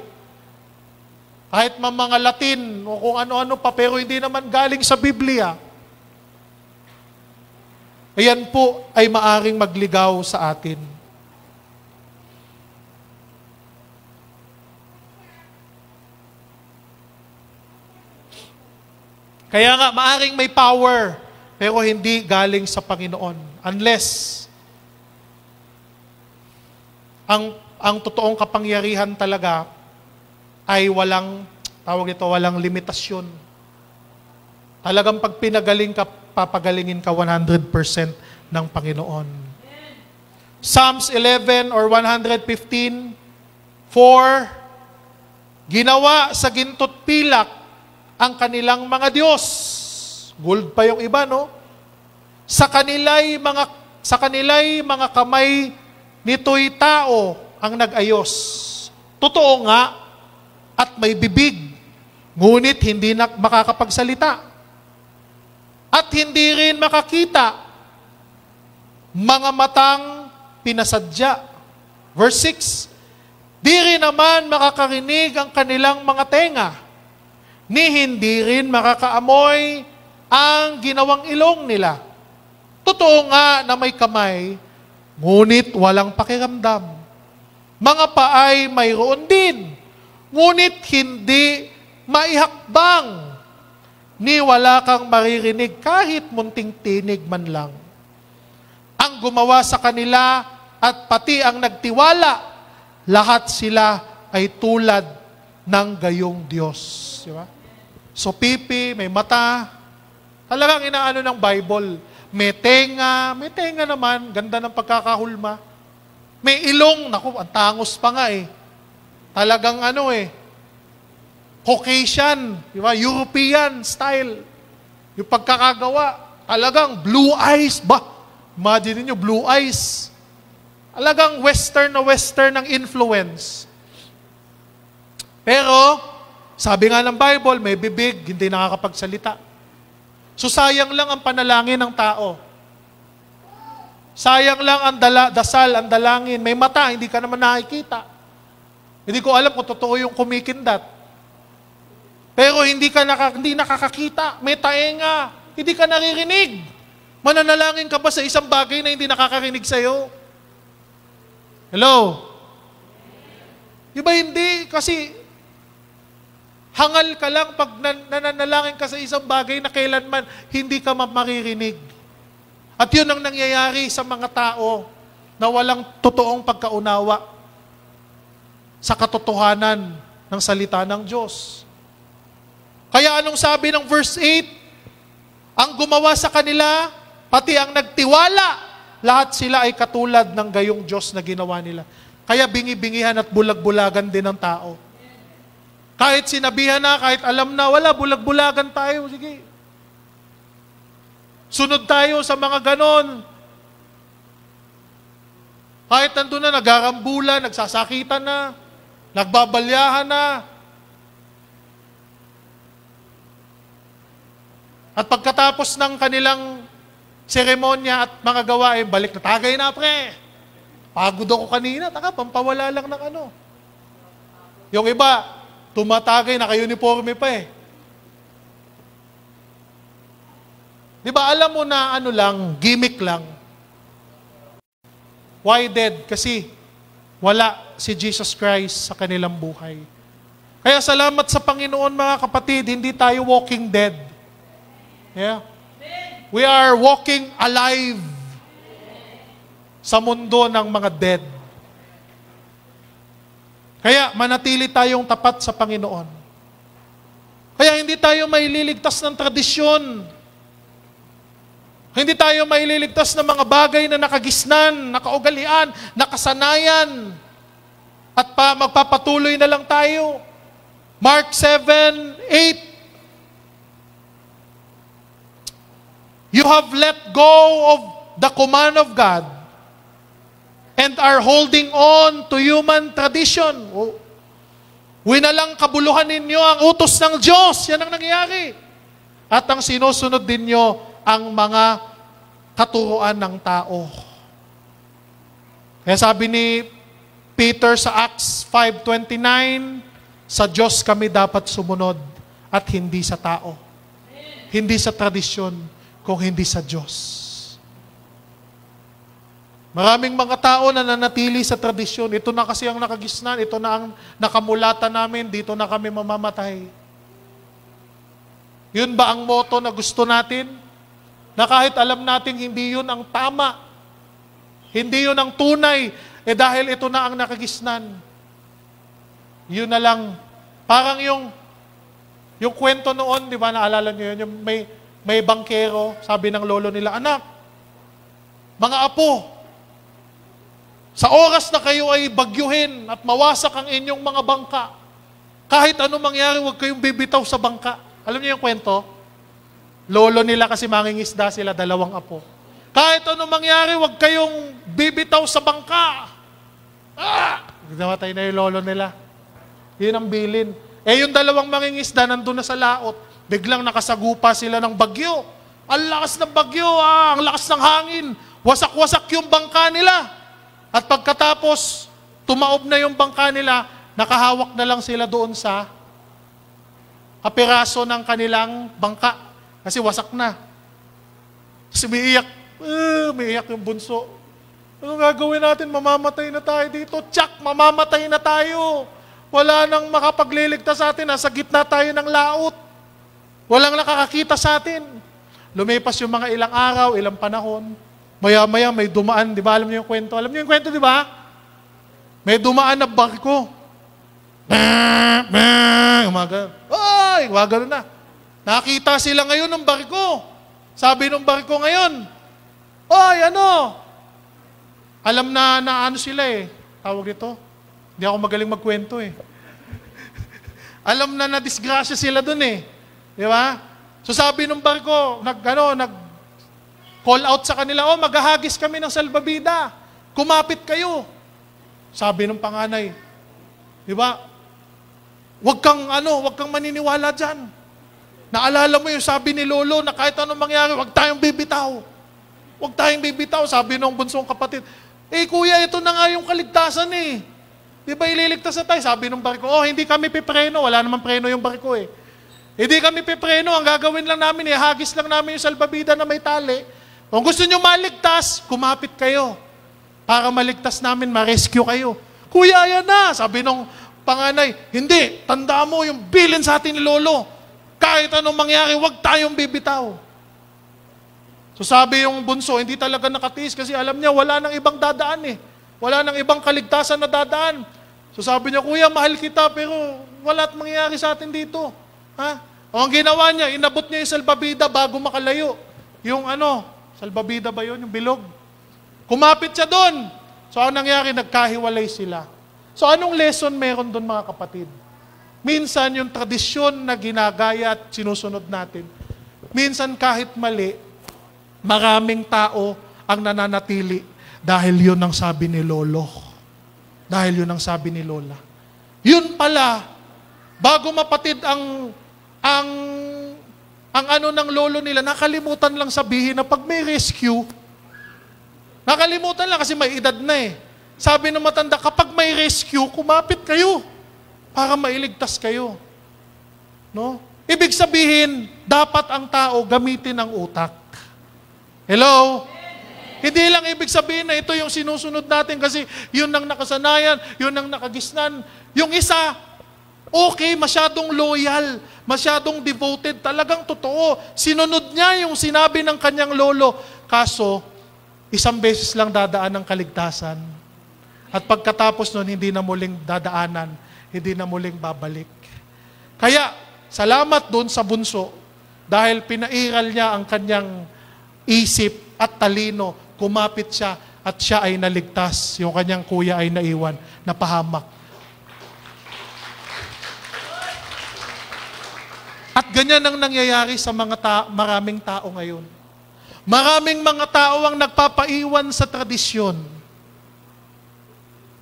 Kahit mga Latin o kung ano-ano pa, pero hindi naman galing sa Biblia. Ayan po ay maaring magligaw sa atin. Kaya nga, maaring may power, pero hindi galing sa Panginoon. Unless, ang totoong kapangyarihan talaga ay walang limitasyon. Talagang pag pinagaling ka, papagalingin ka 100% ng Panginoon. Psalms 11 or 115, For ginawa sa ginto't pilak ang kanilang mga Diyos. Gold pa yung iba, no? Sa kanila'y mga kamay nito'y tao ang nag-ayos. Totoo nga, at may bibig, ngunit hindi na makakapagsalita. At hindi rin makakita, mga matang pinasadya. Verse 6, di rin naman makakarinig ang kanilang mga tenga, ni hindi rin makakaamoy ang ginawang ilong nila. Totoo nga na may kamay, ngunit walang pakiramdam. Mga paay mayroon din, ngunit hindi maihakbang, ni wala kang maririnig kahit munting tinig man lang. Ang gumawa sa kanila at pati ang nagtiwala, lahat sila ay tulad ng gayong Diyos. Di ba? So pipi, may mata, talagang inaano ng Bible. May tenga naman, ganda ng pagkakahulma. May ilong, naku, ang tangos pa nga eh. Talagang Caucasian, di ba? European style. Yung pagkakagawa, talagang blue eyes. Imagine niyo, blue eyes. Talagang western ang influence. Pero, sabi nga ng Bible, may bibig, hindi nakakapagsalita. So sayang lang ang panalangin ng tao. Sayang lang ang dasal, ang dalangin. May mata, hindi ka naman nakikita. Hindi ko alam kung totoo yung kumikindat. Pero hindi nakakakita, may taenga, hindi ka naririnig. Mananalangin ka ba sa isang bagay na hindi nakakarinig sa'yo? Hello? Iba hindi, kasi hangal ka lang pag nananalangin ka sa isang bagay na kailanman hindi ka maririnig. At yun ang nangyayari sa mga tao na walang totoong pagkaunawa sa katotohanan ng salita ng Diyos. Kaya anong sabi ng verse 8? Ang gumawa sa kanila, pati ang nagtiwala, lahat sila ay katulad ng gayong Diyos na ginawa nila. Kaya bingi-bingihan at bulag-bulagan din ng tao. Kahit sinabihan na, kahit alam na, wala, bulag-bulagan tayo. Sige. Sunod tayo sa mga ganon. Kahit nandun na, nagarambulan, nagsasakitan na, nagbabalyahan na. At pagkatapos ng kanilang seremonya at mga gawain, balik na, tagay na pre. Pagod ako kanina, pampawala lang ng ano. Yung iba, tumatagay, naka-uniforme pa eh. Di ba alam mo na gimmick lang. Why dead? Kasi wala si Jesus Christ sa kanilang buhay. Kaya salamat sa Panginoon mga kapatid, hindi tayo walking dead. Yeah. We are walking alive sa mundo ng mga dead. Kaya manatili tayong tapat sa Panginoon. Kaya hindi tayo maililigtas ng tradisyon. Hindi tayo maililigtas ng mga bagay na nakagisnan, nakaugalian, nakasanayan. At magpapatuloy na lang tayo. Mark 7:8. You have let go of the command of God and are holding on to human tradition. Winalang kabuluhan ninyo ang utos ng Diyos. Yan ang nangyayari. At ang sinusunod din nyo ang mga katuruan ng tao. Kaya sabi ni Peter sa Acts 5:29, sa Diyos kami dapat sumunod at hindi sa tao. Hindi sa tradisyon, kung hindi sa Diyos. Maraming mga tao na nanatili sa tradisyon. Ito na kasi ang nakagisnan. Ito na ang nakamulatan namin. Dito na kami mamamatay. Yun ba ang motto na gusto natin? Na kahit alam natin hindi yun ang tama. Hindi yun ang tunay. Dahil ito na ang nakagisnan. Yun na lang. Parang yung kwento noon, di ba, naalala niyo yun? Yung may bangkero, sabi ng lolo nila, anak, mga apo, Sa oras na kayo ay bagyuhin at mawasak ang inyong mga bangka, kahit ano mangyari, huwag kayong bibitaw sa bangka. Alam niyo yung kwento? Lolo nila kasi mangingisda sila, 2 apo. Kahit ano mangyari, huwag kayong bibitaw sa bangka. Namatay na yung lolo nila. Yun ang bilin. Yung 2 mangingisda nandun na sa laot, biglang nakasagupa sila ng bagyo. Ang lakas ng bagyo, ang lakas ng hangin. Wasak-wasak yung bangka nila. At pagkatapos, tumaob na yung bangka nila, nakahawak na lang sila doon sa kapiraso ng kanilang bangka. Kasi wasak na. Kasi umiiyak yung bunso. Ano gagawin natin? Mamamatay na tayo dito. Tsak, mamamatay na tayo. Wala nang makapagliligtas sa atin. Nasa gitna tayo ng laot. Walang nakakakita sa atin. Lumipas yung mga ilang araw, ilang panahon. Maya-maya may dumaan. Di ba? Alam niyo yung kwento? Alam niyo yung kwento, di ba? May dumaan na barko. Gumagano na. Nakita sila ngayon ng barko. Sabi ng barko ngayon, alam na ano sila tawag dito. Hindi ako magaling magkwento Alam na disgrasya sila dun Di ba? So sabi ng barko, nag-call out sa kanila, maghahagis kami ng salbabida. Kumapit kayo. Sabi ng panganay, di ba? Huwag kang maniniwala dyan. Naalala mo yung sabi ni Lolo na kahit anong mangyari, huwag tayong bibitaw. Huwag tayong bibitaw, sabi ng bunsong kapatid. Kuya, ito na nga yung kaligtasan Di ba ililigtas na tayo? Sabi ng barko, hindi kami pipreno. Wala naman preno yung barko Hindi kami pipreno. Ang gagawin lang namin, hagis lang namin yung salbabida na may tali. Kung gusto nyo maligtas, kumapit kayo. Para maligtas namin, ma-rescue kayo. Kuya, yan na. Sabi ng panganay, hindi. Tanda mo yung bilin sa atin ni Lolo. Kahit anong mangyari, huwag tayong bibitaw. So sabi yung bunso, hindi talaga nakatiis kasi alam niya, wala nang ibang dadaan Wala nang ibang kaligtasan na dadaan. So sabi niya, kuya, mahal kita, pero wala't mangyayari sa atin dito. O ang ginawa niya, inabot niya yung salbabida bago makalayo. Yung salbabida ba yun? Yung bilog. Kumapit siya doon. So ang nangyari, nagkahiwalay sila. So anong lesson meron doon mga kapatid? Minsan yung tradisyon na ginagaya at sinusunod natin, minsan kahit mali, maraming tao ang nananatili dahil yun ang sabi ni Lolo. Dahil yun ang sabi ni Lola. Yun pala, bago mapatid ang ng lolo nila, nakalimutan lang sabihin na pag may rescue, nakalimutan lang kasi may edad na Sabi ng matanda, kapag may rescue, kumapit kayo para mailigtas kayo. No? Ibig sabihin, dapat ang tao gamitin ang utak. Hello? Hindi lang ibig sabihin na ito yung sinusunod natin kasi yun ang nakasanayan, yun ang nakagisnan. Yung isa, okay, masyadong loyal, masyadong devoted, talagang totoo. Sinunod niya yung sinabi ng kanyang lolo. Kaso, isang beses lang dadaan ng kaligtasan. At pagkatapos nun, hindi na muling dadaanan, hindi na muling babalik. Kaya, salamat dun sa bunso dahil pinairal niya ang kanyang isip at talino. Kumapit siya at siya ay naligtas. Yung kanyang kuya ay naiwan, napahamak. At ganyan ang nangyayari sa maraming tao ngayon. Maraming mga tao ang nagpapaiwan sa tradisyon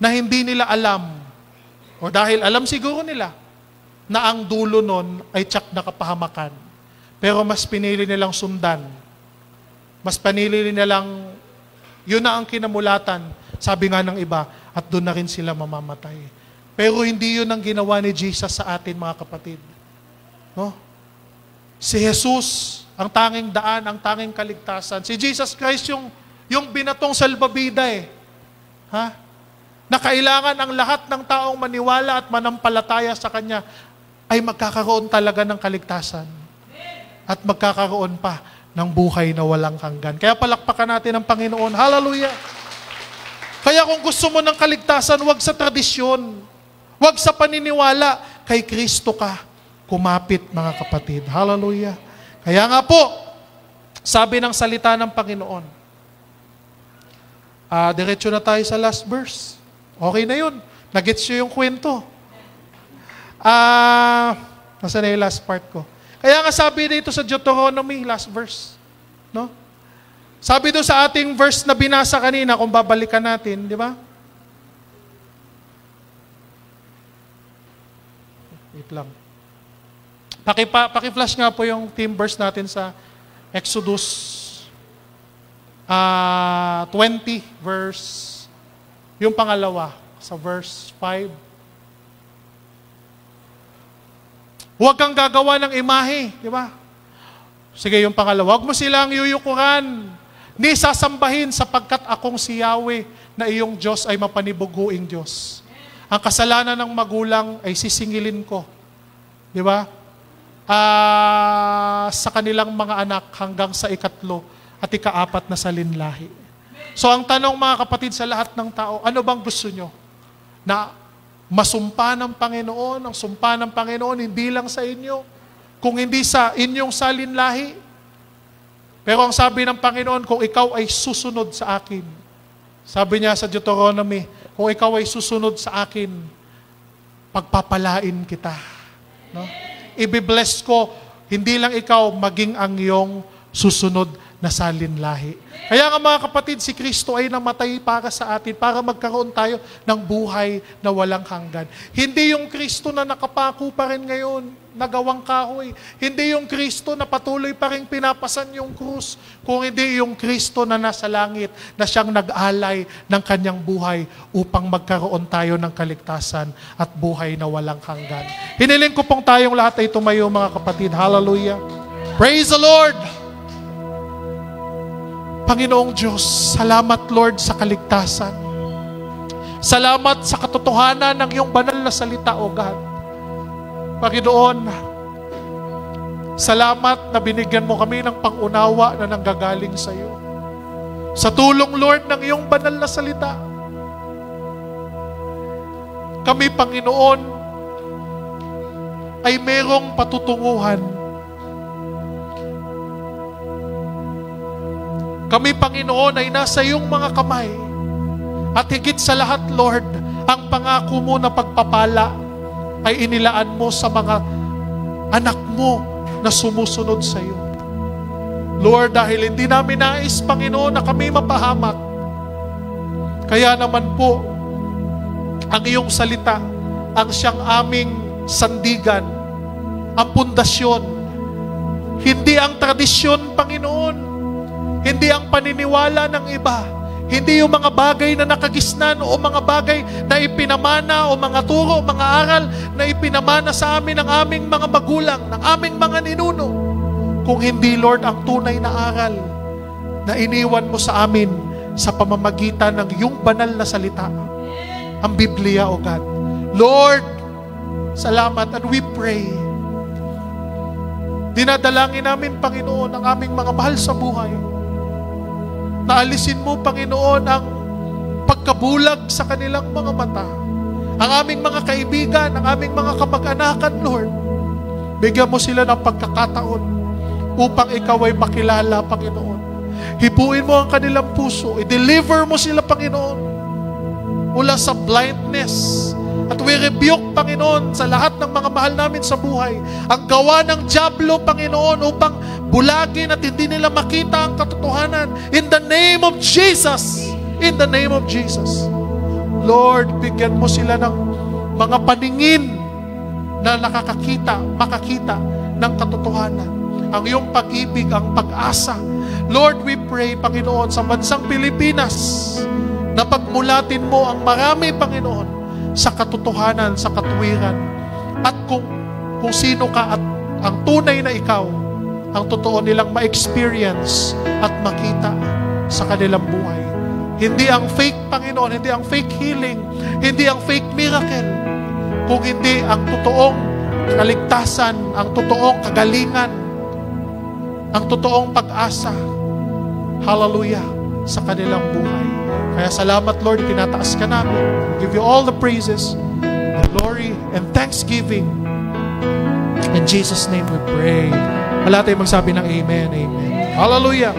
na hindi nila alam o dahil alam siguro nila na ang dulo nun ay tiyak na kapahamakan. Pero mas pinili nilang sundan. Mas pinili nilang yun na ang kinamulatan, sabi nga ng iba, at doon na rin sila mamamatay. Pero hindi yun ang ginawa ni Jesus sa atin, mga kapatid. No? Si Jesus, ang tanging daan, ang tanging kaligtasan. Si Jesus Christ, yung binatong salbabida na kailangan ang lahat ng taong maniwala at manampalataya sa Kanya ay magkakaroon talaga ng kaligtasan. At magkakaroon pa ng buhay na walang hanggan. Kaya palakpakan natin ang Panginoon. Hallelujah! Kaya kung gusto mo ng kaligtasan, wag sa tradisyon. Wag sa paniniwala. Kay Kristo ka. Kumapit, mga kapatid. Hallelujah! Kaya nga po, sabi ng salita ng Panginoon, Diretso na tayo sa last verse. Okay na yun. Nagets nyo yung kwento. Nasa na yung last part ko? Kaya nga sabi dito sa Deuteronomy, last verse. No? Sabi doon sa ating verse na binasa kanina, kung babalikan natin, di ba? Wait lang. Paki-flash nga po yung team verse natin sa Exodus 20, verse, yung pangalawa, sa verse 5. Huwag kang gagawa ng imahe, di ba? Sige, yung pangalawa, huwag mo silang yuyukuran, ni sasambahin sapagkat akong si Yahweh na iyong Diyos ay mapanibuguing Diyos. Ang kasalanan ng magulang ay sisingilin ko. Di ba? Sa kanilang mga anak hanggang sa 3 at 4 na salinlahi. So ang tanong mga kapatid sa lahat ng tao, ano bang gusto nyo? Na masumpa ng Panginoon, ang sumpa ng Panginoon hindi lang sa inyo, kung hindi sa inyong salinlahi. Pero ang sabi ng Panginoon, kung ikaw ay susunod sa akin, sabi niya sa Deuteronomy, kung ikaw ay susunod sa akin, pagpapalain kita. No? Ibi-bless ko, hindi lang ikaw, maging ang iyong susunod na salinlahi. Kaya nga mga kapatid, si Kristo ay namatay para sa atin, para magkaroon tayo ng buhay na walang hanggan. Hindi yung Kristo na nakapako pa rin ngayon, nagawang kahoy. Hindi yung Kristo na patuloy pa rin pinapasan yung krus, kung hindi yung Kristo na nasa langit, na siyang nag-alay ng kanyang buhay upang magkaroon tayo ng kaligtasan at buhay na walang hanggan. Hiniling ko pong tayong lahat ay tumayo mga kapatid. Hallelujah. Praise the Lord! Panginoong Diyos, salamat Lord sa kaligtasan. Salamat sa katotohanan ng iyong banal na salita, O God. Panginoon, salamat na binigyan mo kami ng pangunawa na nanggagaling sa iyo. Sa tulong Lord ng iyong banal na salita, kami Panginoon ay merong patutunguhan. Kami, Panginoon, ay nasa iyong mga kamay. At higit sa lahat, Lord, ang pangako mo na pagpapala ay inilaan mo sa mga anak mo na sumusunod sa iyo. Lord, dahil hindi namin nais, Panginoon, na kami mapahamak, kaya naman po, ang iyong salita, ang siyang aming sandigan, ang pundasyon, hindi ang tradisyon, Panginoon, hindi ang paniniwala ng iba. Hindi yung mga bagay na nakagisnan o mga bagay na ipinamana o mga turo, mga aral na ipinamana sa amin ng aming mga magulang, ng aming mga ninuno. Kung hindi, Lord, ang tunay na aral na iniwan mo sa amin sa pamamagitan ng iyong banal na salita, ang Biblia, O God. Lord, salamat, and we pray. Dinadalangin namin, Panginoon, ang aming mga mahal sa buhay. Naalisin mo, Panginoon, ang pagkabulag sa kanilang mga mata. Ang aming mga kaibigan, ang aming mga kamag-anakan, Lord. Bigyan mo sila ng pagkakataon upang ikaw ay makilala, Panginoon. Hipuin mo ang kanilang puso. I-deliver mo sila, Panginoon, mula sa blindness. At we rebuke, Panginoon, sa lahat ng mga mahal namin sa buhay, ang gawa ng dyablo, Panginoon, upang bulagin at hindi nila makita ang katotohanan. In the name of Jesus. In the name of Jesus. Lord, bigyan mo sila ng mga paningin na makakita ng katotohanan. Ang iyong pag-ibig, ang pag-asa. Lord, we pray, Panginoon, sa bansang Pilipinas, na pagmulatin mo ang marami, Panginoon, sa katotohanan, sa katuwiran. At kung sino ka at ang tunay na ikaw, ang totoo nilang ma-experience at makita sa kanilang buhay. Hindi ang fake, Panginoon, hindi ang fake healing, hindi ang fake miracle, kung hindi ang totoong kaligtasan, ang totoong kagalingan, ang totoong pag-asa. Hallelujah, sa kanilang buhay. Kaya salamat, Lord, tinataas ka namin. Give you all the praises, the glory, and thanksgiving. In Jesus' name we pray. Wala tayong magsabi ng amen, amen. Hallelujah.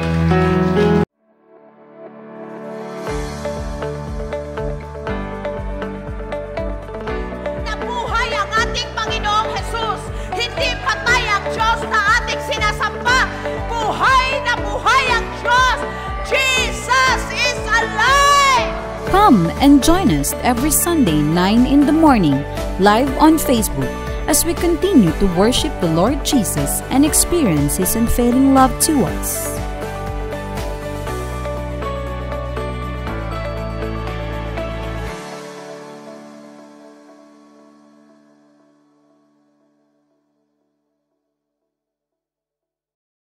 Jesus is alive! Come and join us every Sunday 9 in the morning, live on Facebook, as we continue to worship the Lord Jesus and experience His unfailing love to us.